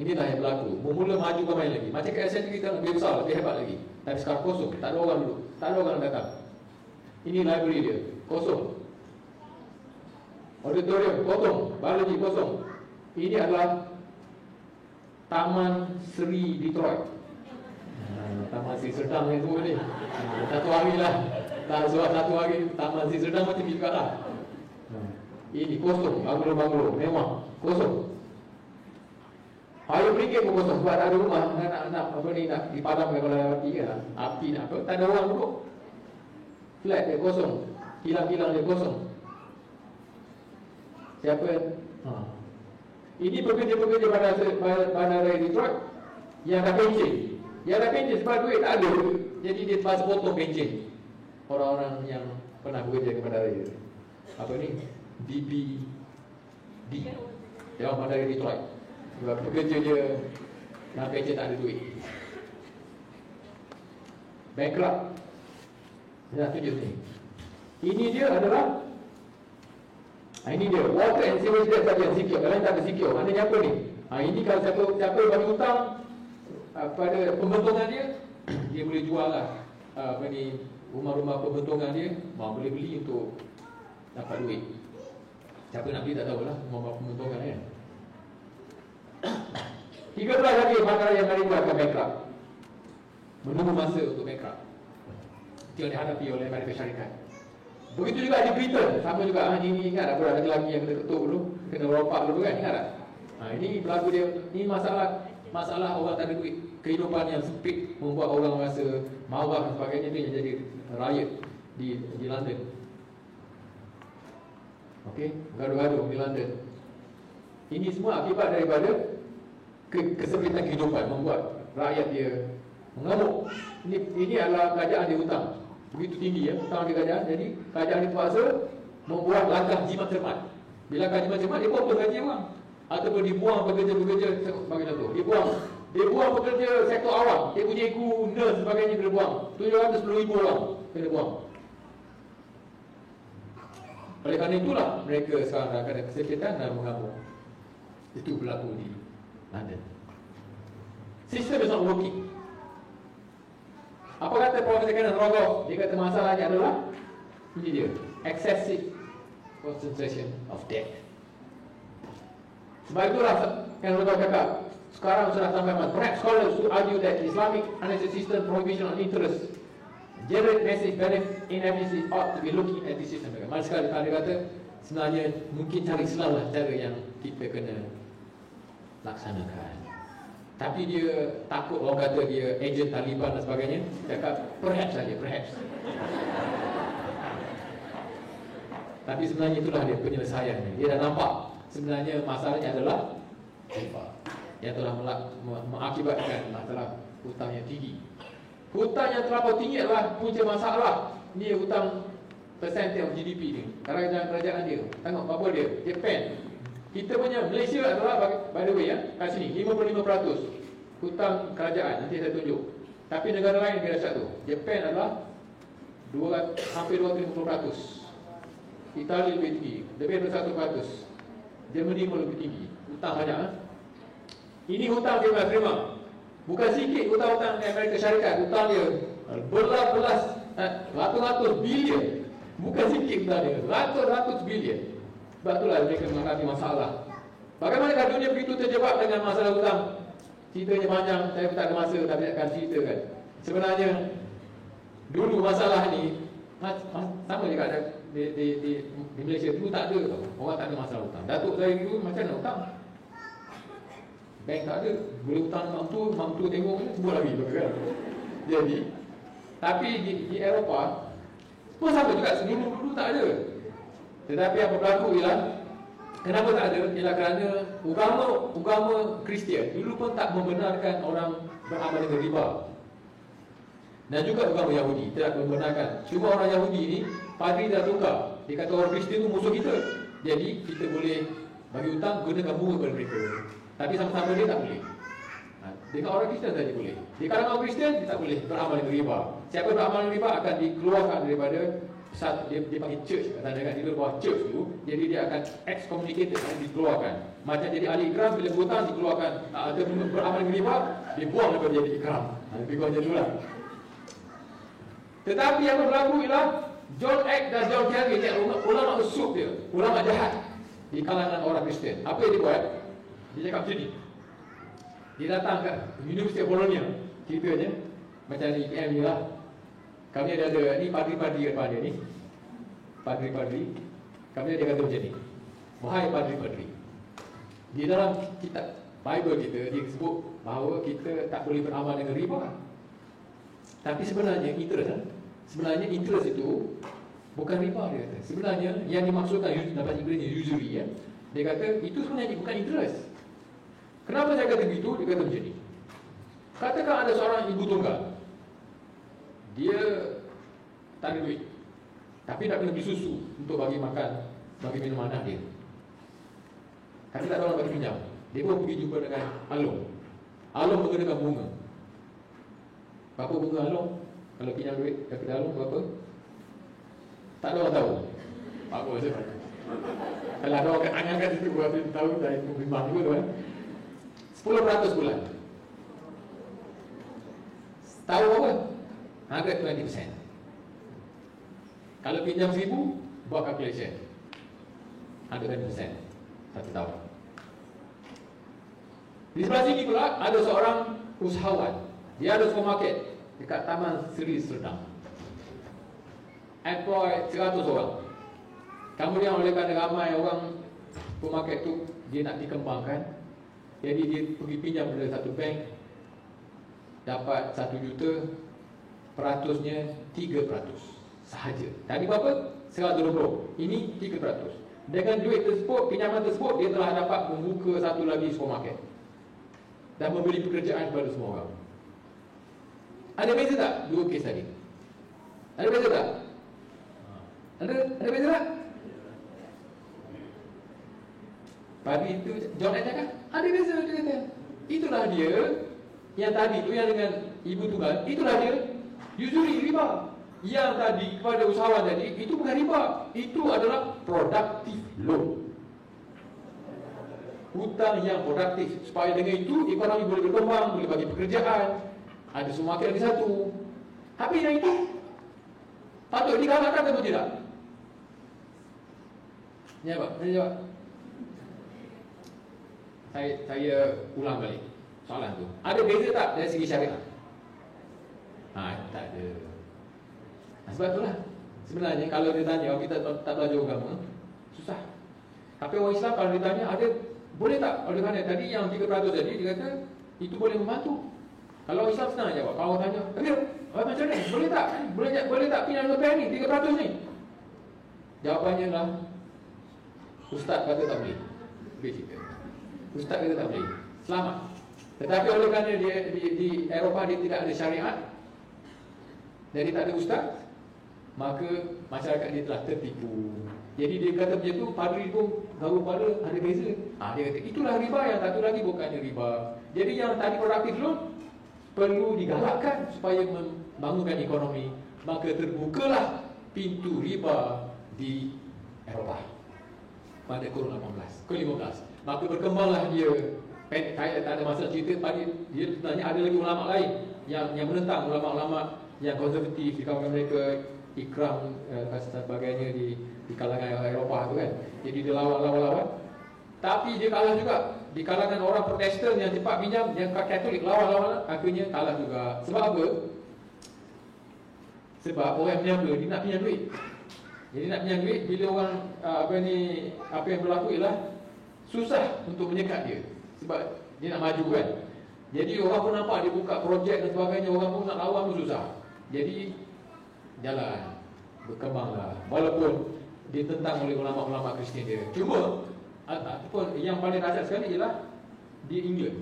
Inilah yang berlaku. Mula maju ke main lagi. Macam KL Central kita lebih besar, lebih hebat lagi. Tapi sekarang kosong, tak ada orang dulu, tak ada orang datang. Ini library dia, kosong. Auditorium kosong, biologi kosong. Ini adalah Taman Seri Detroit. Taman Seri Serdang yang tu ni. Satu hari lah. Tak sebab satu hari Taman Seri Serdang macam juga lah. Ini kosong, banglo-banglo, mewah, kosong. Air beringgit pun kosong. Sebab ada rumah nak apa ni, nak dipadamkan kalau ada api kan. Api nak apa, tak ada orang duduk. Flat dia kosong, kilang-kilang dia kosong. Siapa? Ini pekerja-pekerja bandara Detroit yang dah pencen. Yang dah pencen sebab duit tak ada. Jadi dia terpaksa potong pencen orang-orang yang pernah bekerja ke bandara dia. Apa ni? DBD, yang bandara Detroit. Sebab pekerja dia dah pencen tak ada duit. Bankrupt. Saya tunjuk ni. Ini dia adalah ini dia, water and sewage debt saja yang secure. Kalau tak ada secure, maknanya apa ni? Ini kalau siapa bagi hutang pada pembentungan dia, dia boleh jual lah apa ni, rumah-rumah pembentungan dia, boleh beli untuk dapat duit. Siapa nak beli tak tahulah, rumah pembentungan kan. 13 lagi bandar yang Amerika akan bankrupt, menunggu masa untuk bankrupt. Itu yang dihadapi oleh Amerika Syarikat. Begitu juga di Britain, sama juga. Ini ingat tak, ada lagi yang kena ketuk dulu, kena rompak dulu kan, ingat tak? Ini berlaku dia, ini masalah orang tak ada duit. Kehidupan yang sempit membuat orang rasa marah dan sebagainya. Itu yang jadi riot di London. Okey, gaduh-gaduh di London. Ini semua akibat daripada kesempitan kehidupan, membuat rakyat dia mengamuk. Ini adalah kerajaan dia hutang begitu tinggi ya, hutang di kerajaan. Jadi kerajaan dipaksa membuat langkah jimat cermat. Bila langkah jimat cermat, dia potong gaji orang, ataupun dibuang pekerja-pekerja sebagai contoh. Dia buang pekerja sektor awam, cikgu-cikgu, nurse sebagainya kena buang. 710,000 orang kena buang. Oleh kerana itulah mereka sekarang dah ada kesempitan dan mengamuk. Itu berlaku di London. Sistem is not working. Apa kata Profesor Kenneth Rogoff? Dia kata masalahnya adalah ini dia, excessive concentration of debt. Sebab itulah Kenneth Rogoff cakap sekarang sudah sampai mana. Perhaps scholars would argue that Islamic financial system prohibition on interest generate massive benefit inefficiency ought to be looking at this system. Mari sekali dia kata sebenarnya mungkin cara Islam lah cara yang kita kena laksanakan. Tapi dia takut orang kata dia ejen Taliban dan sebagainya. Dia cakap perhaps saja, perhaps. Tapi sebenarnya itulah dia penyelesaiannya. Dia dah nampak sebenarnya masalahnya adalah riba yang telah mengakibatkan masalah hutang yang tinggi. Hutang yang terlalu tinggi adalah punca masalah. Ni hutang percentage of GDP ni. Kerajaan dia. Tengok apa dia? Japan. Kita punya Malaysia adalah by the way ya, kat sini 55% hutang kerajaan, nanti saya tunjuk. Tapi negara lain kira satu. Japan adalah hampir 250%. Itali lebih tinggi, lebih dari 100%. Germany pun lebih tinggi. Hutang banyak. Ini hutang dia terima. Bukan sikit hutang-hutang Amerika Syarikat. Hutang dia belas-belas ratus-ratus bilion. Bukan sikit hutang dia, ratus-ratus bilion. Sebab itulah mereka menghadapi masalah. Bagaimanakah dunia begitu terjebak dengan masalah hutang? Ceritanya panjang, saya tak ada masa, tapi akan ceritakan. Sebenarnya dulu masalah ni sama juga di Malaysia. Dulu tak ada tau, orang tak ada masalah hutang. Datuk saya dulu macam mana hutang? Bank tak ada, boleh hutang mak tu tengok semua lagi kan? Jadi, tapi di Eropah pun sama juga, dulu tak ada. Tetapi apa berlaku ialah, kenapa tak ada? Ialah kerana agama Kristian dulu pun tak membenarkan orang beramal dengan riba. Dan juga agama Yahudi tidak membenarkan. Cuma orang Yahudi ni, padri dah tukar. Dia kata orang Kristian tu musuh kita. Jadi kita boleh bagi hutang, gunakan bunga kepada mereka. Tapi sama-sama dia tak boleh. Dengan orang Kristian saja boleh. Di kalangan Kristian dia tak boleh beramal dengan riba. Siapa beramal dengan riba akan dikeluarkan daripada dia panggil church, tanda kan di luar church tu, jadi dia akan excommunicated, dikeluarkan. Macam jadi ahli ikram bila berhutang dikeluarkan. Ada beramal dengan riba, dibuang daripada jadi ikram. Lebih kurang macam itulah. Tetapi yang berlaku ialah John Eck dan John Calvin ni ulama usuk dia, ulama jahat di kalangan orang Kristian. Apa yang dia buat? Dia cakap macam ni. Dia datang ke Universiti Bologna, ceritanya macam ni IPM ni lah. Kami ada ni padri-padri kat depan dia ni. Padri-padri. Kami ada kata macam ni. Wahai padri-padri. Di dalam kitab Bible kita dia sebut bahawa kita tak boleh beramal dengan riba. Tapi sebenarnya interest itu bukan riba dia kata. Sebenarnya yang dimaksudkan dalam bahasa Inggeris usury ya. Dia kata itu sebenarnya bukan interest. Kenapa saya kata begitu? Dia kata macam ni. Katakan ada seorang ibu tunggal. Dia tak ada duit, tapi nak kena beli susu untuk bagi makan, bagi minum anak dia. Tapi tak ada orang bagi pinjam. Dia pun pergi jumpa dengan Along. Along mengenakan bunga. Berapa bunga Along? Kalau pinjam duit daripada Along berapa? Tak ada orang tahu. Apa saja. Kalau ada orang angkat itu berapa tahu dari bimbang juga tu kan. 10% bulan. Tahu apa? 120%. Kalau pinjam 1,000, buat calculation 120% satu tahun. Di sebelah sini pula ada seorang usahawan. Dia ada supermarket dekat Taman Seri Serdang. Employ 100 orang. Kemudian oleh kerana ramai orang supermarket tu dia nak dikembangkan, jadi dia pergi pinjam dari satu bank, dapat 1 juta, peratusnya 3% sahaja. Tadi berapa? 120. Ini 3%. Dengan duit tersebut, pinjaman tersebut, dia telah dapat membuka satu lagi supermarket dan memberi pekerjaan kepada semua orang. Ada beza tak dua kes tadi? Ada beza tak? Ada beza tak? Tadi itu John Eck cakap ada beza, dia kata. Itulah dia yang tadi tu yang dengan ibu tunggal, itulah dia usury riba. Yang tadi kepada usahawan tadi itu bukan riba, itu adalah productive loan. Hutang yang produktif supaya dengan itu ekonomi boleh berkembang, boleh bagi pekerjaan, ada supermarket lagi satu. Habis yang itu patut digalakkan atau tidak? Jawab, saya jawab. Saya ulang balik soalan tu. Ada beza tak dari segi syariat? Tak ada. Sebab itulah sebenarnya kalau dia tanya, kita tak belajar agama, susah. Tapi orang Islam kalau ditanya ada, boleh tak? Oleh kerana tadi yang 3% tadi dia kata itu boleh membantu. Kalau orang Islam senang jawab. Kalau orang tanya, tapi macam ni, boleh tak? Boleh tak pinjam lebih ni 3% ni? Jawapannya lah, Ustaz kata tak boleh. Ustaz kata tak boleh. Selamat. Tetapi oleh kerana dia di Eropah dia tidak ada syariat, jadi tak ada ustaz, maka masyarakat dia telah tertipu. Jadi dia kata macam tu, padri pun baru pada ada beza. Dia kata itulah riba, yang satu lagi bukannya riba. Jadi yang tadi produktif loan perlu digalakkan supaya membangunkan ekonomi, maka terbukalah pintu riba di Eropah pada kurun 15. Maka berkembanglah dia. Tak ada masa cerita tadi. Dia sebenarnya ada lagi ulama lain yang menentang, ulama-ulama yang konservatif di kalangan mereka, ikram dan sebagainya di kalangan Eropah tu kan. Jadi dia lawan. Tapi dia kalah juga di kalangan orang Protestan yang cepat pinjam, yang Katolik lawan, akhirnya kalah juga. Sebab apa? Sebab orang peniaga dia nak pinjam duit. Jadi nak pinjam duit, bila orang apa yang berlaku ialah susah untuk menyekat dia. Sebab dia nak maju kan. Jadi orang pun nampak dia buka projek dan sebagainya, orang pun nak lawan pun susah. Jadi jalan, berkembanglah. Walaupun ditentang oleh ulama-ulama Kristian dia. Cuma ataupun yang paling dahsyat sekali ialah di England.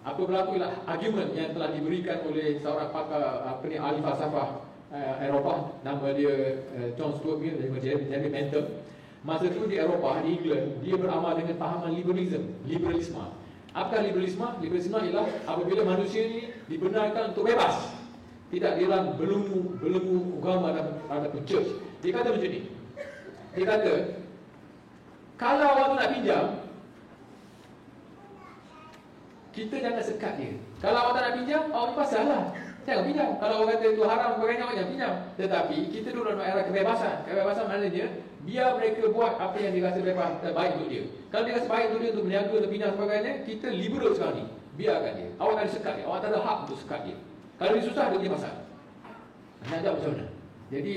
Apa berlaku ialah argument yang telah diberikan oleh seorang pakar ahli falsafah Eropah, nama dia John Stuart Mill, Jeremy Bentham. Masa itu di Eropah, di England, dia beramal dengan fahaman liberalisme. Apakah liberalisme? Liberalisme ialah apabila manusia ini dibenarkan untuk bebas, tidak dalam belenggu agama ataupun church. Dia kata macam ni. Dia kata, kalau awak tu nak pinjam, kita jangan sekat dia. Kalau awak tak nak pinjam, awak ni pasal lah. Jangan pinjam. Kalau orang kata itu haram, sebagainya, awak jangan pinjam. Tetapi kita duduk dalam era kebebasan. Kebebasan maknanya, biar mereka buat apa yang dia rasa baik untuk dia. Kalau dia rasa baik untuk dia, untuk berniaga, untuk pinjam sebagainya, kita liberal sekarang ni. Biarkan dia. Awak tak ada sekat dia. Awak tak ada hak untuk sekat dia. Kalau dia susah, dia punya pasal. Nak jawab macam mana? Jadi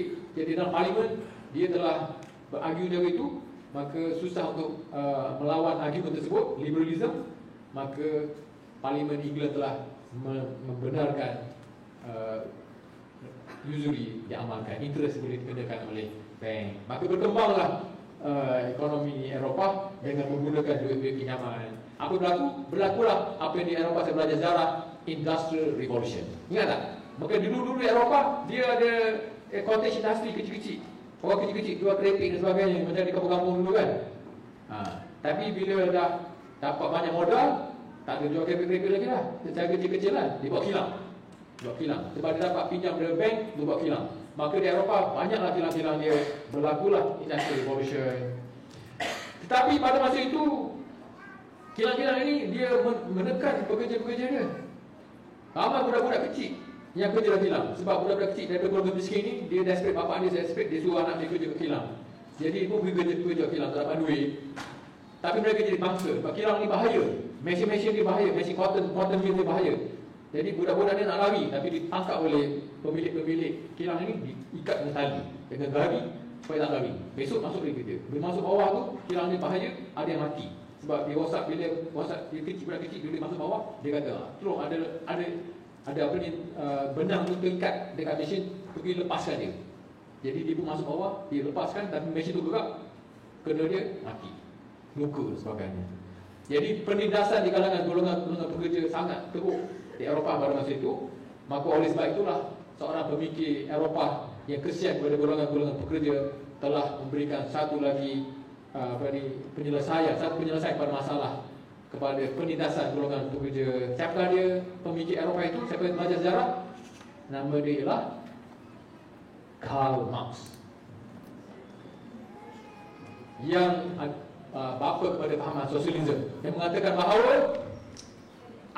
dalam parlimen, dia telah berargu dari itu, maka susah untuk melawan argument tersebut, liberalism. Maka parlimen England telah membenarkan usury diamalkan, interest boleh dikenakan oleh bank. Maka berkembanglah ekonomi Eropah dengan menggunakan duit-duit pinjaman. Apa berlaku? Berlakulah apa yang di Eropah saya belajar sejarah, Industrial Revolution. Ingat tak? Maka dulu-dulu Eropah dia ada cottage industry kecil-kecil. Orang kecil-kecil jual keripik dan sebagainya, macam di kampung-kampung dulu kan. Tapi bila dah dapat banyak modal, tak ada jual keripik-keripik lagi lah. Secara kecil-kecil lah, dia buat kilang. Sebab dia dapat pinjam dari bank, dia buat kilang. Maka di Eropah banyaklah kilang-kilang dia, berlakulah Industrial Revolution. Tetapi pada masa itu, kilang-kilang ini dia menekan pekerja-pekerja dia. Ramai budak-budak kecil yang kerja dalam kilang. Sebab budak-budak kecil daripada keluarga miskin ni, dia desperate, bapak dia desperate, dia suruh anak dia kerja ke kilang. Jadi ibu pergi kerja ke kilang, tak dapat duit. Tapi mereka jadi bangsa, sebab kilang ni bahaya. Mesin-mesin dia bahaya, mesin cotton mill dia bahaya. Jadi budak-budak dia nak lari, tapi ditangkap oleh pemilik-pemilik kilang ini, diikat dengan tali, dengan gari, supaya tak lari. Besok masuk lagi kerja. Bila masuk bawah tu, kilang ni bahaya, ada yang mati. Sebab dia rosak, bila rosak, dia kecil, budak kecil, bila dia masuk bawah, dia kata, terus ada apa ni, benang tu terikat dekat mesin, pergi lepaskan dia. Jadi dia pun masuk bawah, dia lepaskan, tapi mesin tu gerak, kena dia, mati. Luka dan sebagainya. Jadi penindasan di kalangan golongan pekerja sangat teruk di Eropah pada masa itu. Maka oleh sebab itulah seorang pemikir Eropah yang kesian kepada golongan-golongan pekerja telah memberikan satu lagi penyelesaian pada masalah kepada penindasan golongan pekerja. Siapakah dia pemikir Eropah itu? Siapa yang belajar sejarah? Nama dia ialah Karl Marx, yang bapa kepada pahaman sosialisme, yang mengatakan bahawa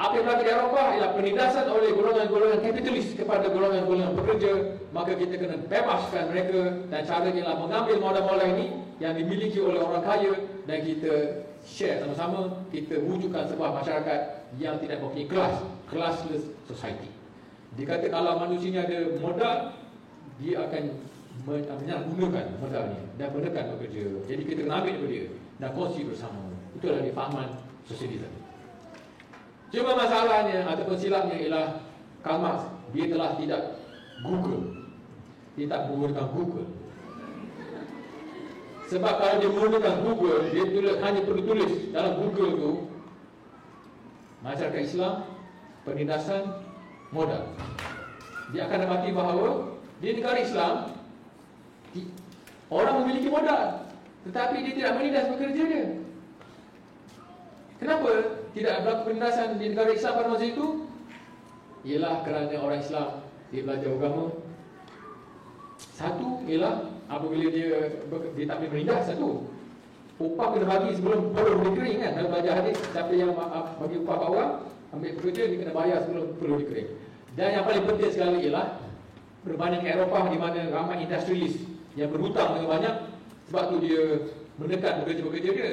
apa yang berlaku di Eropah ialah penindasan oleh golongan-golongan kapitalis kepada golongan-golongan pekerja. Maka kita kena bebaskan mereka, dan caranya ialah mengambil modal-modal ini yang dimiliki oleh orang kaya, dan kita share sama-sama, kita wujudkan sebuah masyarakat yang tidak mempunyai classless society. Dikata kalau manusia ini ada modal, dia akan menyalahgunakan modalnya dan menekan pekerja. Jadi kita kena ambil daripada dia dan kongsi bersama. Itulah difahaman sosialisme. Cuma masalahnya ataupun silapnya ialah Karl Marx, dia telah tidak Google. Dia tak menggunakan Google. Sebab kalau dia menggunakan Google, dia hanya perlu tulis dalam Google tu masyarakat Islam, penindasan modal. Dia akan dapati bahawa di negara Islam orang memiliki modal, tetapi dia tidak menindas pekerja dia. Kenapa tidak berlaku penindasan di negara Islam pada masa itu? Ialah kerana orang Islam dia belajar agama. Satu ialah apabila dia tak boleh menindas, satu, upah kena bagi sebelum perut dikering kan. Dalam belajar hadis, siapa yang bagi upah kat orang, ambil pekerja, dia kena bayar sebelum perut dikering. Dan yang paling penting sekali ialah berbanding ke Eropah di mana ramai industrialis yang berhutang dengan banyak, sebab tu dia menekan pekerja-pekerja dia.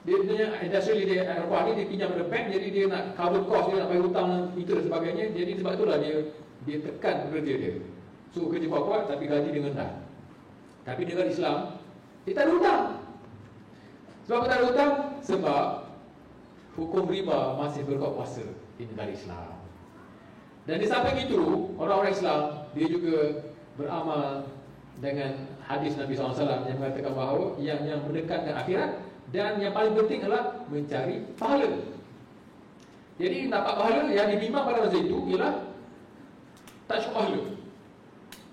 Dia punya industrialis di Eropah ni dia pinjam dari bank, jadi dia nak cover cost, dia nak bayar hutang, interest sebagainya. Jadi sebab itulah dia tekan pekerja dia. Suruh kerja kuat-kuat tapi gaji dia rendah. Tapi negara Islam dia tak ada hutang. Sebab tak ada hutang? Sebab hukum riba masih berkuasa di negara Islam. Dan di samping itu, orang-orang Islam dia juga beramal dengan hadis Nabi SAW yang mengatakan bahawa yang mendekatkan akhirat, dan yang paling penting adalah mencari pahala. Jadi dapat pahala yang ditimbang pada masa itu ialah tak cukup pahala.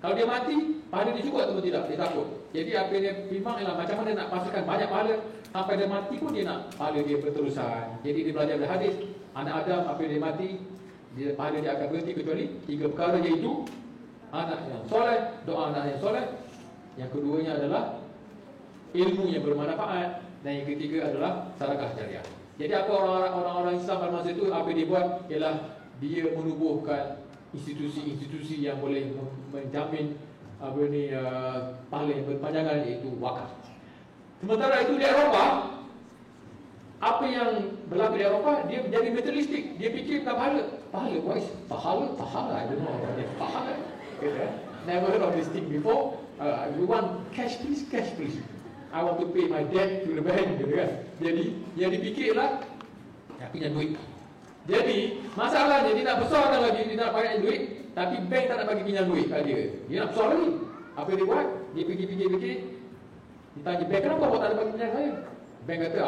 Kalau dia mati, pahala dia cukup atau tidak, dia takut. Jadi apa yang dia bimbang ialah macam mana nak pastikan banyak pahala, sampai dia mati pun dia nak pahala dia berterusan. Jadi dia belajar dari hadis, anak Adam apa yang dia mati, pahala dia akan berhenti kecuali 3 perkara, iaitu anak yang soleh, doa anak yang soleh, yang keduanya adalah ilmu yang bermanfaat, dan yang ketiga adalah sedekah jariah. Jadi apa orang-orang Islam pada masa itu, apa yang dia buat ialah dia menubuhkan institusi-institusi yang boleh menjamin pahala yang berpanjangan, iaitu wakaf. Sementara itu di Eropah, apa yang berlaku di Eropah, dia menjadi materialistik. Dia fikir tentang pahala, pahala, I don't know, pahala. Never heard of this thing before. We want cash please, I want to pay my debt to the bank, gitu kan. Jadi yang dipikirlah nak pinjam duit. Jadi masalahnya dia nak besarkan lagi, dia nak banyak duit, tapi bank tak nak bagi pinjam duit kat dia. Dia nak besar lagi. Apa yang dia buat? Dia fikir. Ditanya bank, kenapa awak tak ada bagi pinjam saya? Bank kata,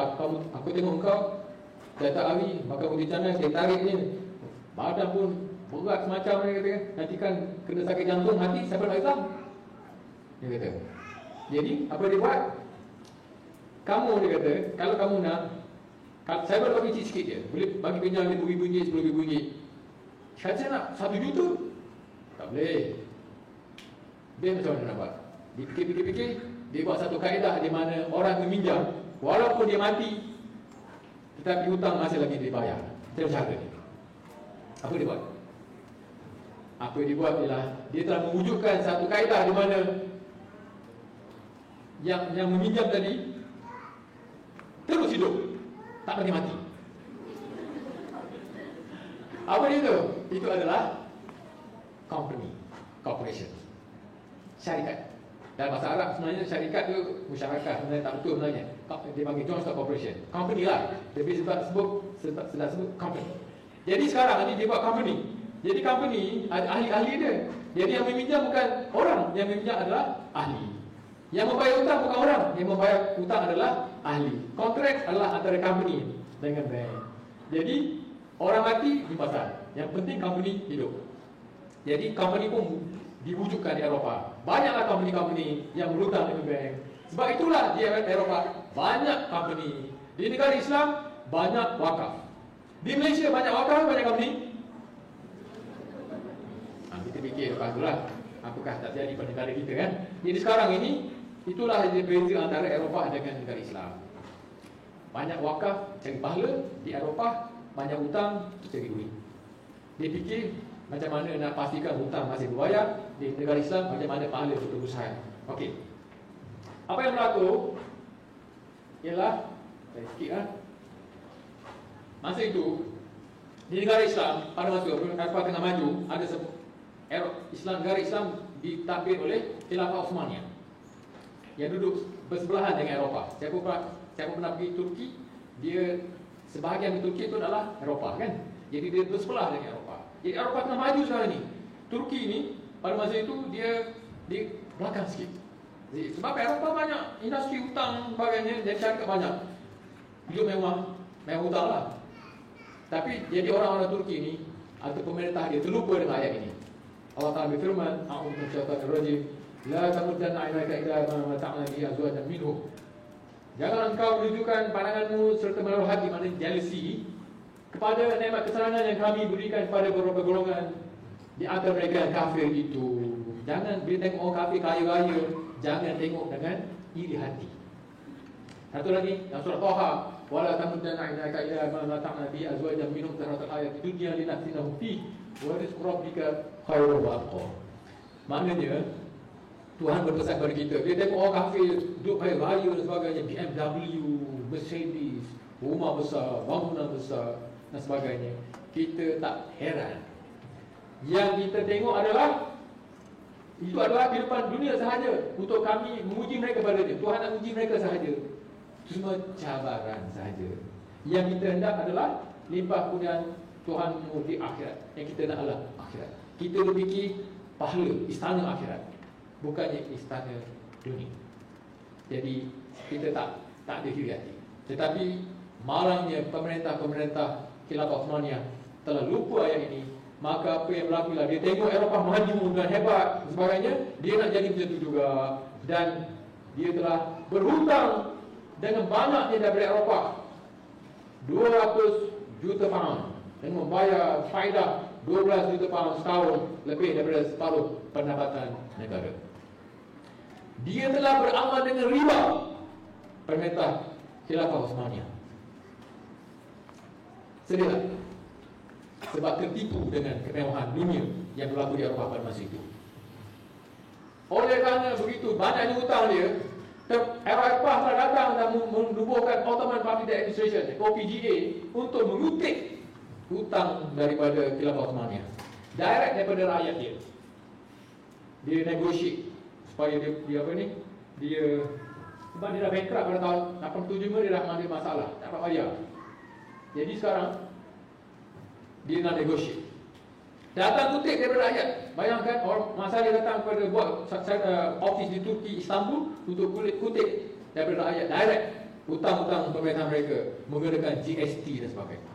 aku tengok kau setiap hari makan roti canai, saya tarik je. Badan pun berat semacam dia kata. Nanti kan kena sakit jantung, mati, siapa nak Islam? Dia kata. Jadi apa dia buat? Kamu, dia kata, kalau kamu nak, saya boleh bagi sikit je, boleh bagi pinjam RM5,000, RM10,000. Kata saya nak RM1 juta, tak boleh. Dia macam mana nak buat? Dia fikir, dia buat satu kaedah di mana orang meminjam, walaupun dia mati, tetapi hutang masih lagi dibayar. Dia cara ni. Apa dia buat? Apa yang dia buat ialah dia telah mewujudkan satu kaedah di mana yang meminjam tadi terus hidup, tak boleh mati. Apa dia tu? Itu adalah corporation, syarikat. Dalam bahasa Arab sebenarnya syarikat tu musyarakah, sebenarnya tak betul sebenarnya. Dia panggil joint stock corporation. Company lah. Tapi sedang sebut company. Jadi sekarang ni dia buat company. Jadi company ada ahli-ahli dia. Jadi yang meminjam bukan orang, yang meminjam adalah ahli. Yang membayar hutang bukan orang, yang membayar hutang adalah ahli. Kontrak adalah antara company dengan bank. Jadi orang mati di pasal. Yang penting company hidup. Jadi company pun diwujudkan di Eropah. Banyaklah company-company yang berhutang dengan bank. Sebab itulah di Eropah banyak company. Di negara Islam banyak wakaf. Di Malaysia banyak wakaf, banyak company. Kita fikir lepas itulah, apakah tak jadi pada negara kita kan. Jadi sekarang ini, itulah beza antara Eropah dengan negara Islam. Banyak wakaf cari pahala, di Eropah banyak hutang cari duit. Dia fikir macam mana nak pastikan hutang masih berbayar. Di negara Islam macam mana pahala berterusan. Okey. Apa yang berlaku ialah masa itu di negara Islam pada masa Eropah tengah maju, ada negara Islam ditadbir oleh Khilafah Osmaniyah yang duduk bersebelahan dengan Eropah. Siapa pernah pergi Turki, dia sebahagian di Turki itu adalah Eropah kan. Jadi dia bersebelah dengan Eropah. Jadi Eropah tengah maju sekarang ni. Turki ni pada masa itu dia di belakang sikit. Sebab Eropah banyak industri hutang sebagainya, jadi syarikat banyak. Hidup mewah hutang lah. Tapi jadi orang-orang Turki ni atau pemerintah dia terlupa dengan ayat ini. Allah Ta'ala berfirman, a'udzu minasyaitonir rajim, la tamuddanna 'ainaka ila ma mata'na bihi azwajan minhum. Jangan engkau menunjukkan pandanganmu serta menaruh hati, maknanya jealousy, kepada nikmat kesenangan yang kami berikan kepada beberapa golongan di antara mereka yang kafir itu. Jangan bila tengok orang kafir kaya-kaya, jangan tengok dengan iri hati. Satu lagi, dalam surah Taha, wala tamuddanna 'ainaka ila ma mata'na bihi azwajan minhum tarhatal ayati dunya linafsinahum fi wa rizqu rabbika khairun wa abqa. Maknanya Tuhan berpesan kepada kita, dia tengok orang kafir duduk kaya raya dan sebagainya, BMW, Mercedes, rumah besar, bangunan besar dan sebagainya. Kita tak heran. Yang kita tengok adalah itu adalah kehidupan dunia sahaja. Untuk kami menguji mereka pada dia, Tuhan nak uji mereka sahaja. Itu semua cabaran sahaja. Yang kita hendak adalah limpah kurniaan Tuhanmu di akhirat. Yang kita nak adalah akhirat. Kita berfikir pahala, istana akhirat, bukannya istana dunia. Jadi kita tak ada iri hati. Tetapi malangnya pemerintah Khilafah Osmaniyah telah lupa ayat ini Maka apa yang berlaku lah, dia tengok Eropah maju dan hebat dan sebagainya, dia nak jadi macam tu juga. Dan dia telah berhutang dengan banyaknya daripada Eropah, 200 juta pound, dan membayar faedah 12 juta pound setahun, lebih daripada separuh pendapatan negara. Dia telah beramal dengan riba, perintah Khilafah Uthmaniyah. Sedihlah, sebab tertipu dengan kemewahan dunia yang berlaku di Eropah pada masa itu. Oleh kerana begitu banyaknya hutang dia, Eropah telah datang dan menubuhkan Ottoman Party Administration, OPGA, untuk mengutip hutang daripada Khilafah Uthmaniyah direct daripada rakyat dia. Dia negotiate supaya dia apa ni? Dia sebab dia dah bankrupt pada tahun 87, dia dah ada masalah, tak dapat bayar. Jadi sekarang dia nak negotiate. Datang kutip daripada rakyat. Bayangkan orang masa dia datang kepada buat office di Turki, Istanbul, untuk kutip daripada rakyat direct hutang-hutang pemerintah mereka menggunakan GST dan sebagainya.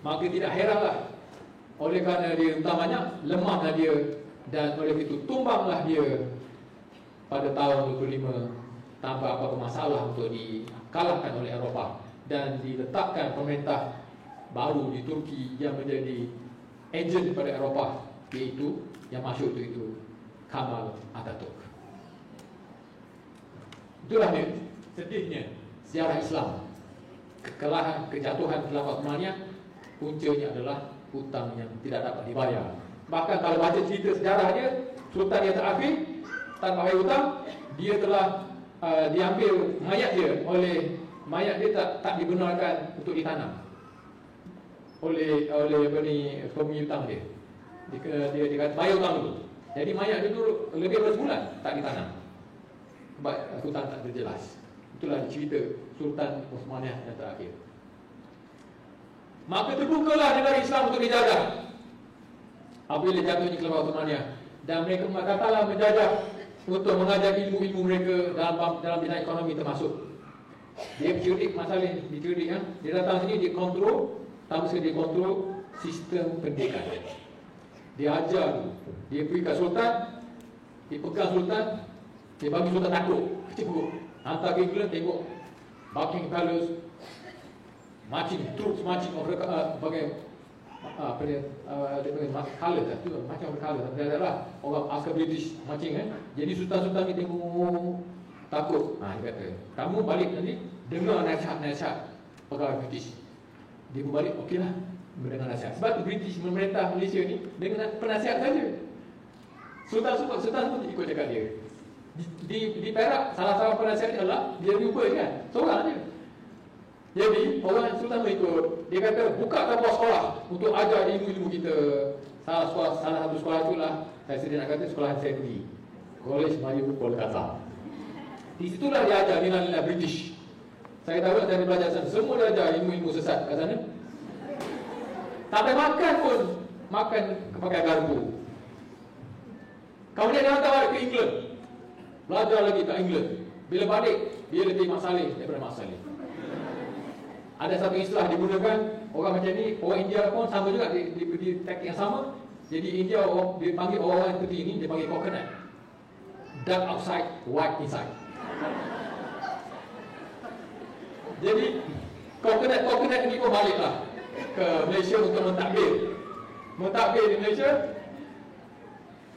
Maka tidak heranlah, oleh kerana dia hutang banyak, lemahlah dia, dan oleh itu tumbanglah dia pada tahun 25 tanpa apa-apa masalah untuk dikalahkan oleh Eropah, dan diletakkan pemerintah baru di Turki yang menjadi ejen pada Eropah, iaitu yang masyhur itu Kemal Atatürk. Itulah dia sedihnya sejarah Islam. Kekalahan, kejatuhan Khilafah Uthmaniyah, puncanya adalah hutang yang tidak dapat dibayar. Bahkan kalau baca cerita sejarah dia, Sultan yang terakhir tanpa bayar hutang, dia telah diambil mayat dia tak dibenarkan untuk ditanam oleh apa ni, pemilik hutang dia. Dia kata bayar hutang dulu. Jadi mayat dia dulu lebih daripada sebulan tak ditanam sebab hutang tak terjelas. Itulah cerita Sultan Uthmaniyah yang terakhir. Maka terbukalah negara Islam untuk dijajah apabila jatuhnya Khilafah Uthmaniyah, dan mereka katalah menjajah untuk mengajar ilmu-ilmu mereka dalam bidang ekonomi termasuk. Dia bercurik masalah ini, dicurik kan. Dia datang sini, dia kontrol, pertama sekali dia kontrol sistem pendidikan. Dia ajar, dia pergi kat Sultan, dia pegang Sultan, dia bagi Sultan takut, kecil. Hantar ke England, tengok Buckingham Palace, marching troops, marching of bagai apa dia colour tu, macam colour, ada lah orang askar British marching kan. Jadi sultan-sultan ni tengok takut. Dia kata, kamu balik nanti dengar nasihat pegawai British. Dia pun balik, okeylah, mendengar nasihat. Sebab tu British memerintah Malaysia ni dengan penasihat saja. Sultan pun ikut cakap dia. Di Perak, salah penasihat adalah dia jumpa kan, seorang je. Jadi orang Sultan mengikut. Dia kata buka tabur sekolah untuk ajar ilmu-ilmu kita. Salah satu sekolah itulah saya sedih nak kata sekolah saya pergi, College Melayu Kolkata. Di situlah dia ajar nilai-nilai British. Saya tahu saya belajar sana, semua dia ajar ilmu-ilmu sesat kat sana. Sampai makan pun makan pakai garpu. Kemudian dia hantar balik ke England, belajar lagi kat England. Bila balik dia lebih Mak Saleh daripada Mak Saleh. Ada satu istilah digunakan orang macam ni, orang India pun sama juga, di teknik yang sama. Jadi India dia panggil orang seperti ini, dia panggil coconut. Dark outside, white inside. Jadi coconut ni pun baliklah ke Malaysia untuk mentadbir di Malaysia.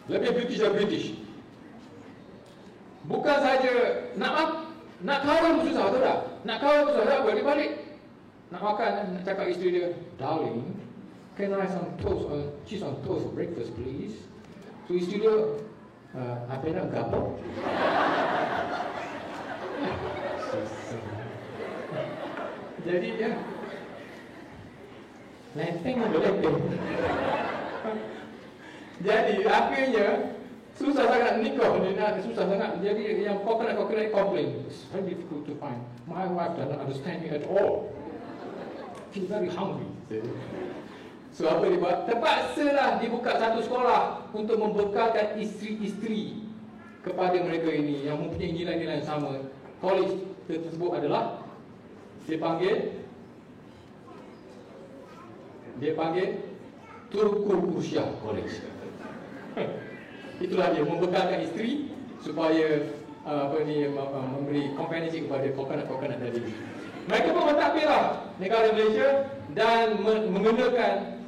Lebih British dari British. Bukan saja nak kahwin pun susah, tahu tak? Nak kahwin pun susah, boleh balik. Nak makan, nak cakap isteri dia, darling, can I have some toast, cheese on toast for breakfast please? So isteri dia, apa nak gapok? Jadi dia lenteng ada lenteng. Jadi akhirnya susah sangat nikah, susah sangat. Jadi yang coconut complain, it's very difficult to find. My wife does not understand me at all. She's very hungry. So apa dia buat? Terpaksalah dibuka satu sekolah untuk membekalkan isteri-isteri kepada mereka ini yang mempunyai nilai-nilai yang sama. College tersebut adalah dia panggil Turku Russia College. Itulah dia membekalkan isteri supaya memberi companionship kepada kokonat tadi. Mereka pun mentadbirlah negara Malaysia dan mengenakan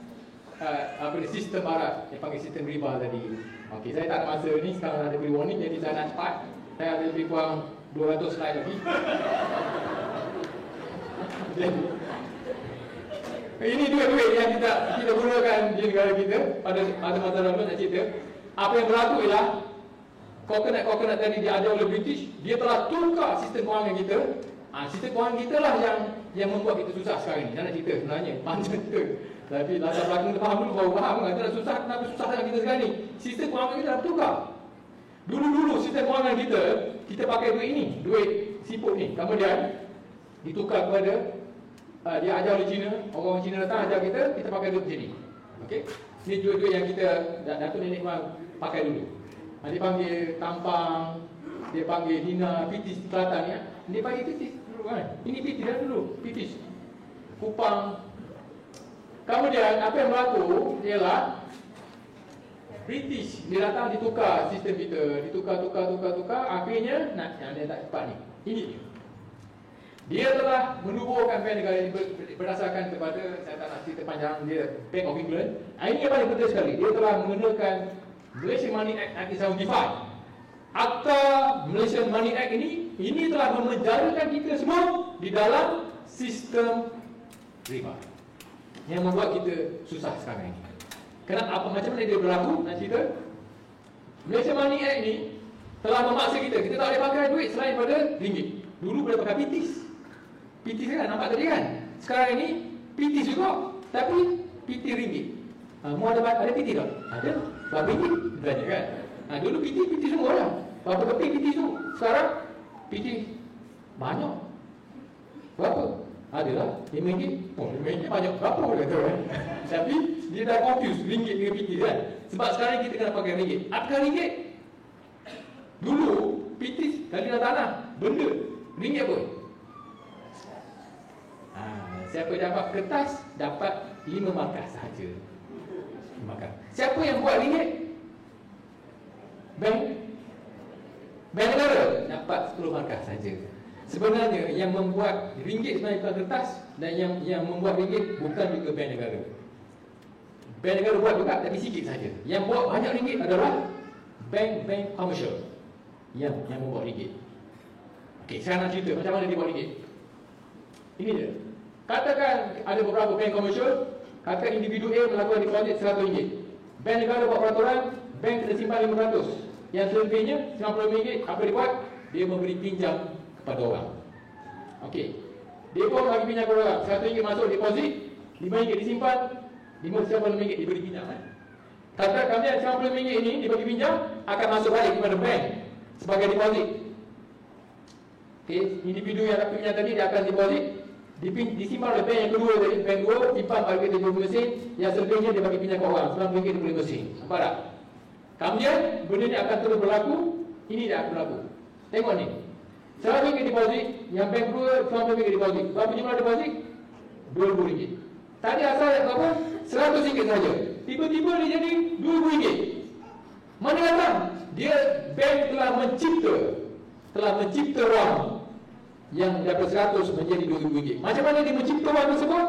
sistem barat yang panggil sistem riba tadi. Okey, saya tak ada masa ni, sekarang ada beri warning, jadi saya nak cepat. Saya ada lebih kurang 200 slide lagi. Jadi, ini duit-duit yang kita gunakan di negara kita pada masa lalu. Nak cerita apa yang berlaku ialah kokonat tadi diajar oleh British, dia telah tukar sistem kewangan kita. Sistem kewangan kita lah yang membuat kita susah sekarang ni. Nak cerita sebenarnya panjang cerita, tapi latar belakang kita faham dulu baru faham kan. Kita dah susah, kenapa susah sangat kita sekarang ni? Sistem kewangan kita dah bertukar. Dulu sistem kewangan kita pakai duit ini, duit siput ni, kemudian ditukar kepada dia ajar oleh Cina, orang Cina datang ajar kita pakai duit macam ni. Okey, ni duit-duit yang kita datuk nenek memang pakai dulu. Dia panggil tampang, dia panggil hina, pitis di Kelantan ya. Dia panggil pitis dulu kan. Ini pitis dah dulu, pitis. Kupang. Kemudian apa yang berlaku ialah British dia datang ditukar sistem kita, ditukar, akhirnya dia tak cepat ni. Ini dia telah menubuhkan bank negara ini berdasarkan kepada, saya tak nak cerita panjang dia, Bank of England. Ini yang paling penting sekali. Dia telah mengenakan Malaysian Money Act 1975. Akta Malaysian Money Act ini telah memenjarakan kita semua di dalam sistem riba yang membuat kita susah sekarang ini. Kenapa? Macam mana dia berlaku? Nak cerita? Malaysian Money Act ni telah memaksa kita tak boleh pakai duit selain pada ringgit. Dulu boleh pakai pitis. Pitis kan, nampak tadi kan? Sekarang ini pitis juga, tapi pitis ringgit. Mau ada pitis tak? Ada. Berapa ringgit? Tanya kan? Dulu pitis semua lah. Berapa keping pitis tu? Sekarang pitis banyak. Berapa? Adalah RM5. Oh, RM5 banyak. Berapa boleh kata kan? Tapi dia dah confuse ringgit dengan pitis kan? Sebab sekarang kita kena pakai ringgit. Apakah ringgit? Dulu pitis kali dalam tanah, benda. Ringgit apa? Siapa dapat kertas dapat 5 markah sahaja. Siapa yang buat ringgit? Bank negara dapat 10 markah saja. Sebenarnya yang membuat ringgit sebenarnya bukan kertas, dan yang membuat ringgit bukan juga bank negara. Bank negara buat juga tapi sikit saja. Yang buat banyak ringgit adalah bank komersial yang membuat ringgit. Okey, sekarang nak cerita macam mana dia buat ringgit. Ini dia. Katakan ada beberapa bank komersial, katakan individu A melakukan deposit RM100. Bank negara buat peraturan, bank kena simpan RM500. Yang selebihnya RM90. Apa dia buat? Dia memberi pinjam kepada orang. Okey. Dia pun bagi pinjam kepada orang. RM100 masuk deposit, RM5 disimpan, RM90 diberi pinjam. Katakan kemudian RM90 ini dibagi pinjam akan masuk balik kepada bank sebagai deposit. Okey, individu yang dapat pinjam tadi dia akan deposit, disimpan oleh bank yang kedua tadi, bank 2 simpan bagi dia beli mesin, yang selebihnya dia bagi pinjam ke orang, RM90 dia beli mesin. Nampak tak? Kemudian benda ni akan terus berlaku. Ini dia akan berlaku. Tengok ni, RM100 deposit, yang bank 2 RM90 deposit. Berapa jumlah deposit? RM20. Tadi asal berapa? RM100 saja. Tiba-tiba dia jadi RM2000. Mana datang? Dia bank telah mencipta wang yang daripada 100 menjadi RM2000. Macam mana dia mencipta wang tersebut?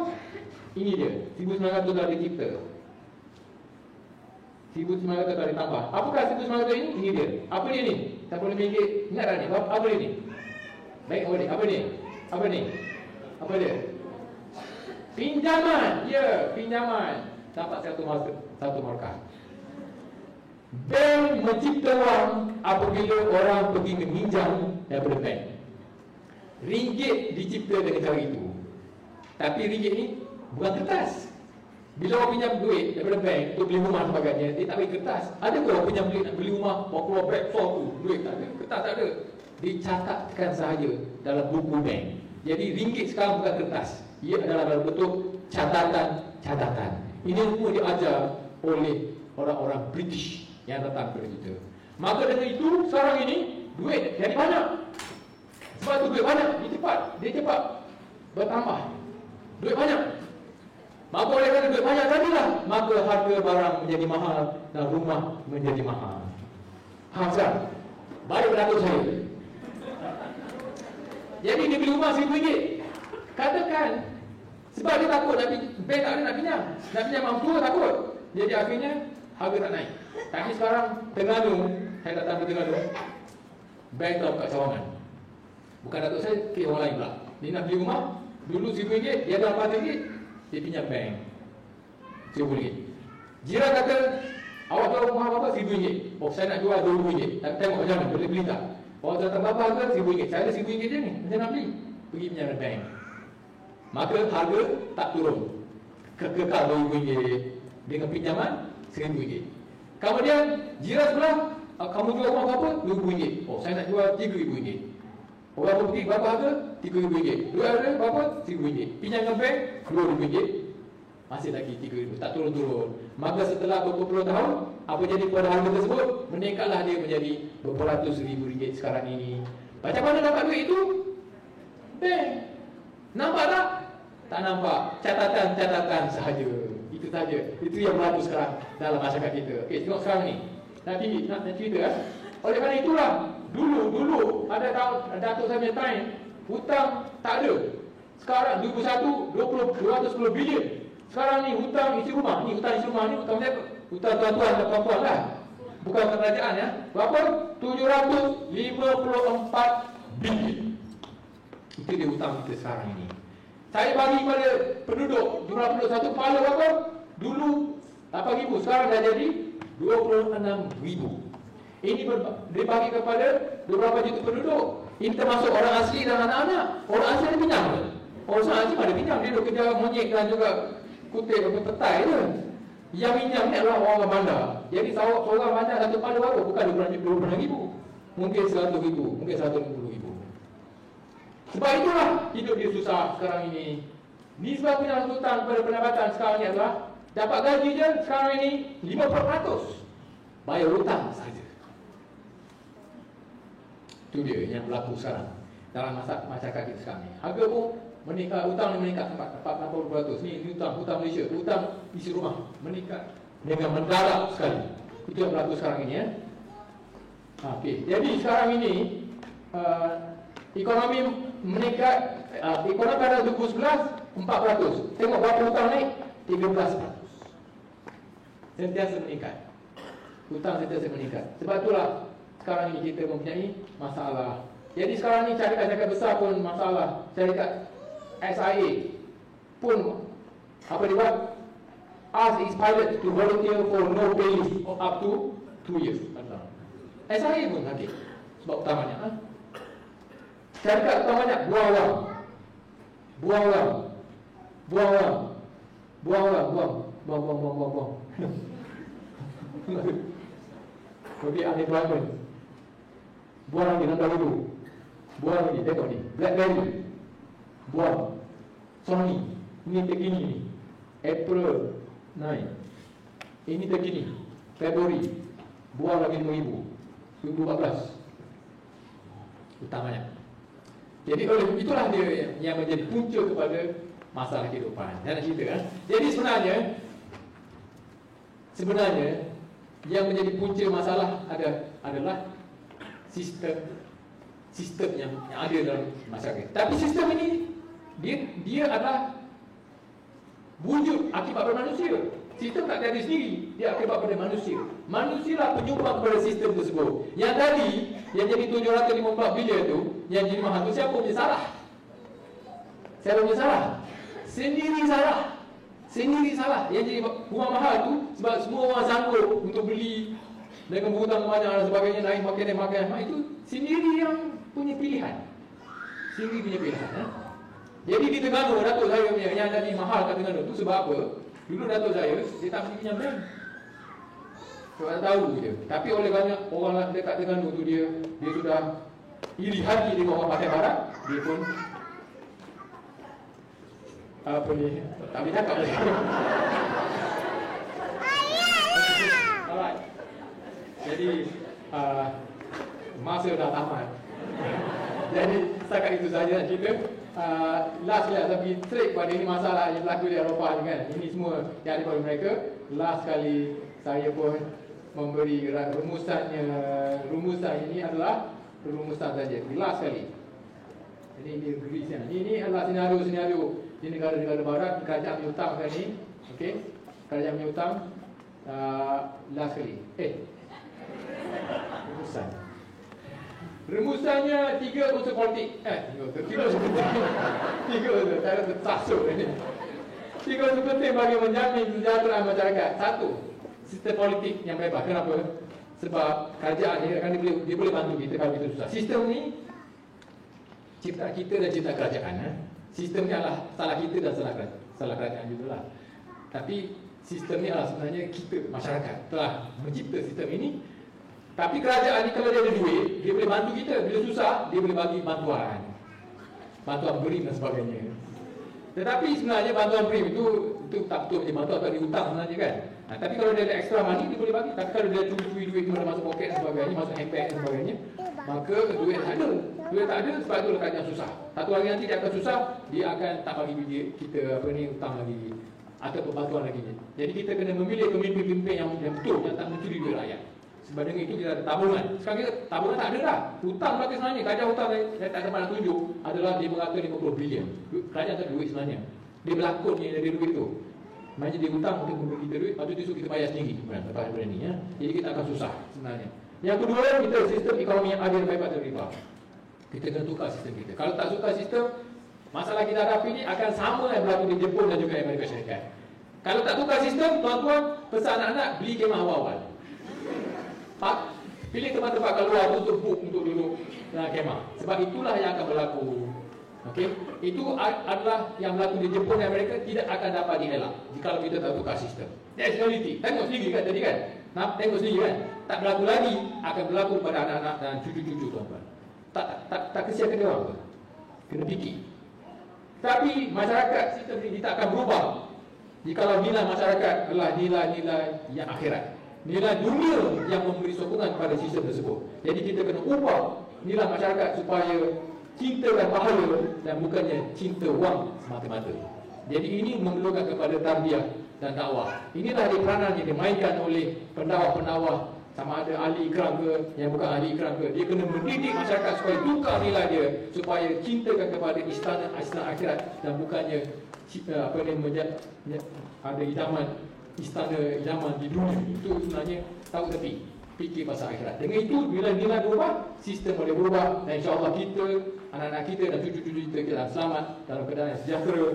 Ini dia, 1900 dah dicipta, 1900 dah ditambah. Apakah 1900 ini? Ini dia. Apa dia ni? RM10. Ingat tak ni? Apa dia ni? Baik, apa ni? Apa dia? Pinjaman. Ya, pinjaman. Dapat satu markah. Bank mencipta wang apabila orang pergi meminjam daripada bank. Ringgit dicipta dengan cara itu. Tapi ringgit ni bukan kertas. Bila orang pinjam duit daripada bank untuk beli rumah sebagainya, dia tak bagi kertas. Ada ke orang pinjam duit nak beli rumah, bawa keluar beg tu, duit tak ada, kertas tak ada. Dicatatkan sahaja dalam buku bank. Jadi ringgit sekarang bukan kertas. Ia adalah dalam bentuk catatan. Ini semua diajar oleh orang-orang British yang datang kepada kita. Maka dengan itu sekarang ini duit jadi banyak. Sebab tu duit banyak, dia cepat. bertambah. Duit banyak. Maka oleh kerana duit banyak tadilah, maka harga barang menjadi mahal dan rumah menjadi mahal. Sekarang, balik beratus saya. Jadi dia beli rumah RM1,000. Katakan, sebab dia takut bank tak ada nak pinjam. Nak pinjam orang tua takut. Jadi akhirnya harga tak naik. Tapi sekarang Terengganu, saya datang ke Terengganu, bank tak buka cawangan. Bukan datuk saya, ke orang lain pula. Dia nak beli rumah, dulu RM1,000, dia ada RM4, dia pinjam bank RM1,000. Jiran kata, awak tahu rumah apa RM1,000. Oh, saya nak jual RM2,000. Tak tengok macam mana, boleh beli tak? Awak datang berapa harga? RM1,000. Saya ada RM1,000 je ni, macam nak beli. Pergi pinjam bank. Maka harga tak turun. Kekal RM2,000 dengan pinjaman RM1,000. Kemudian jiran sebelah, kamu jual rumah berapa? RM2,000. Oh, saya nak jual RM3,000. Orang tu pergi berapa harga? RM3,000. Dua harga berapa? RM1,000. Pinjam dengan bank RM2,000. Masih lagi RM3,000. Tak turun-turun. Maka setelah beberapa tahun, apa jadi pada harga tersebut? Meningkatlah dia menjadi beberapa ratus ribu ringgit sekarang ini. Macam mana dapat duit itu? Bank. Nampak tak? Tak nampak. Catatan-catatan sahaja. Itu sahaja. Itu yang berlaku sekarang dalam masyarakat kita. Okey, tengok sekarang ni. Nak cerita. Oleh kerana itulah, dulu ada tahun datuk saya punya time, hutang tak ada. Sekarang 2001 210 bilion. Sekarang ni hutang isi rumah, ni hutang siapa? Hutang tuan-tuan dan puan-puan lah. Bukan kerajaan ya. Berapa? 754 bilion. Itu dia hutang kita sekarang ini. Saya bagi kepada penduduk jumlah penduduk satu kepala berapa? Dulu 8,000, sekarang dah jadi 26,000. Ini dibagi kepada beberapa juta penduduk. Ini termasuk orang asli dan anak-anak. Orang asli ada pinjam ke? Orang asli ada pinjam. Dia duduk kerja monyet dan juga kutip atau petai je. Yang pinjam ni adalah orang bandar. Jadi seorang bandar satu kepala berapa? Bukan 26,000. Mungkin 100,000, mungkin 150,000. Sebab itulah hidup dia susah sekarang ini. Nisbah punya hutang pada pendapatan sekarang ni adalah dapat gaji je sekarang ini 50%. Bayar hutang saja. Itu dia yang berlaku sekarang dalam masyarakat kita sekarang ni. Harga pun meningkat, hutang ni meningkat 40%. Ni hutang Malaysia, hutang isi rumah meningkat dengan mendadak sekali. Itu yang berlaku sekarang ini ya. Okey, jadi sekarang ini ekonomi meningkat, ekonomi pada 2011 4%. Tengok berapa hutang naik? 13%. Sentiasa meningkat. Hutang sentiasa meningkat. Sebab itulah sekarang ini kita mempunyai masalah. Jadi sekarang ni syarikat-syarikat besar pun masalah. Syarikat SIA pun apa dia buat? Ask its pilot to volunteer for no pay leave up to 2 years. SIA pun sakit. Sebab utamanya syarikat utamanya buang orang. Lebih unemployment. Buang lagi, nambah dulu. Buang lagi, tengok ni. BlackBerry. Buang. Sony. Ini terkini ni. April 9. Ini terkini. Februari. Buang lagi 5,000. 2014. Utamanya. Jadi oleh itulah dia yang menjadi punca kepada masalah kehidupan. Saya nak cerita kan. Jadi sebenarnya yang menjadi punca masalah adalah sistem yang ada dalam masyarakat. Tapi sistem ini dia adalah wujud akibat pada manusia. Sistem tak ada sendiri, dia akibat pada manusia. Manusialah penyumbang kepada sistem tersebut. Yang tadi yang jadi 754 bilion tu, yang jadi mahal tu siapa punya salah? Siapa punya salah? Sendiri salah. Yang jadi rumah mahal tu sebab semua orang sanggup untuk beli dengan berhutang banyak dan sebagainya, naik makan. Itu sendiri yang punya pilihan. Jadi di Terengganu, datuk saya punya yang jadi mahal kat Terengganu tu sebab apa? Dulu datuk saya, dia tak pergi pinjam bank. Sebab tak tahu je. Tapi oleh banyak orang dekat Terengganu tu dia sudah iri hati dengan orang pakai barang, dia pun apa ni, tak boleh cakap lagi. Alright. Jadi masa dah tamat. Jadi setakat itu saja nak cerita. last lah, tapi straight pada ini masalah yang berlaku di Eropah ni kan. Ini semua yang ada pada mereka. Last kali saya pun memberi rumusannya. Rumusan ini adalah rumusan saja. Last kali. Jadi ini Greece ni. Ini adalah senario-senario di negara-negara barat, kerajaan berhutang kan ni. Okey. Kerajaan berhutang last kali. Rumusan. Rumusannya 3 unsur politik. 3 unsur penting. 3 unsur, saya tertasuk ni. 3 unsur penting bagi menjamin kesejahteraan masyarakat. 1, sistem politik yang bebas. Kenapa? Sebab kerajaan ni kan dia boleh bantu kita kalau kita susah. Sistem ni cipta kita dan cipta kerajaan. Sistem ni adalah salah kita dan salah kerajaan jugalah. Tapi sistem ni adalah sebenarnya kita, masyarakat telah mencipta sistem ini. Tapi kerajaan ni kalau dia ada duit, dia boleh bantu kita. Bila susah, dia boleh bagi bantuan BRIM dan sebagainya. Tetapi sebenarnya bantuan BRIM itu tak betul je. Bantuan tak dihutang sebenarnya kan. Tapi kalau dia ada extra money, dia boleh bagi. Tapi kalau dia curi duit mana masuk poket dan sebagainya, masuk handbag dan sebagainya, maka duit tak ada. Duit tak ada sebab itu kerajaan susah. Satu hari nanti dia akan susah, dia akan tak bagi kita hutang lagi atau bantuan lagi. Jadi kita kena memilih pemimpin-pemimpin yang betul, yang tak mencuri duit rakyat. Sebab dengan itu kita ada tabungan. Sekarang kita tabungan tak ada dah. Hutang berarti sebenarnya. Kerajaan hutang yang tak dapat nak tunjuk adalah dia mengata 50 bilion. Kerajaan tak ada duit sebenarnya. Dia berlakonnya dari duit tu. Maksudnya dia hutang untuk memberi kita duit, lepas tu esok kita bayar sendiri. Lepas berani ya. Jadi kita akan susah sebenarnya. Yang kedua, kita sistem ekonomi yang adil, bebas dan riba. Kita kena tukar sistem kita. Kalau tak tukar sistem, masalah kita hadapi ini akan sama yang berlaku di Jepun dan juga Amerika Syarikat. Kalau tak tukar sistem, tuan-tuan, pesan anak-anak beli kemah awal-awal. Pilih tempat-tempat keluar untuk book untuk duduk dalam kemah. Sebab itulah yang akan berlaku. Okey, itu adalah yang berlaku di Jepun dan Amerika, tidak akan dapat dielak jika kita tak tukar sistem. That's reality. Tengok sendiri kan tadi kan. Tengok sendiri kan. Tak berlaku lagi, akan berlaku pada anak-anak dan cucu-cucu tuan-tuan. Tak kesian dia orang. Kena fikir. Tapi masyarakat sistem ini tak akan berubah jikalau nilai masyarakat adalah nilai-nilai yang akhirat. Nilai dunia yang memberi sokongan pada sistem tersebut. Jadi kita kena ubah nilai masyarakat supaya cinta dan pahala dan bukannya cinta wang semata-mata. Jadi ini memerlukan kepada tarbiyah dan dakwah. Inilah peranan yang dimainkan oleh pendakwah-pendakwah, sama ada ahli ikram ke yang bukan ahli ikram ke. Dia kena mendidik masyarakat supaya tukar nilai dia, supaya cintakan kepada istana akhirat dan bukannya ada idaman istana idaman di dunia. Itu sebenarnya tahu tepi, fikir pasal akhirat. Dengan itu bila nilai berubah, sistem boleh berubah dan insya-Allah kita, anak-anak kita dan cucu-cucu kita akan selamat dalam keadaan yang sejahtera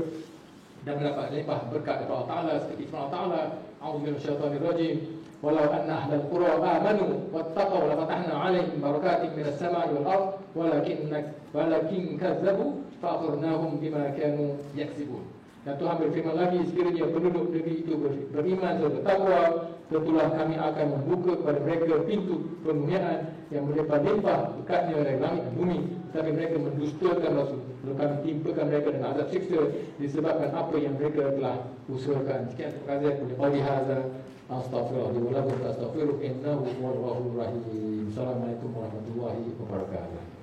dan mendapat limpah berkat daripada Allah Taala seperti firman Allah Taala, a'udzubillahi minasyaitonir rajim, walau anna ahlal qura amanu wattaqaw la fatahna 'alaihim barakatin minas sama'i wal ard walakin kazzabu fa akhadnahum bima kanu yaksibun. Dan Tuhan berfirman lagi, sekiranya penduduk negeri itu beriman dan bertakwa, tentulah kami akan membuka kepada mereka pintu kemuliaan yang berlimpah-limpah berkatnya dari langit dan bumi. Tapi mereka mendustakan Rasul, lalu kami timpakan mereka dengan azab siksa disebabkan apa yang mereka telah usahakan. Sekian terima kasih. Qul hadza astaghfirullah wa lakum fastaghfiruhu innahu huwal ghafurur rahim. Assalamualaikum warahmatullahi wabarakatuh.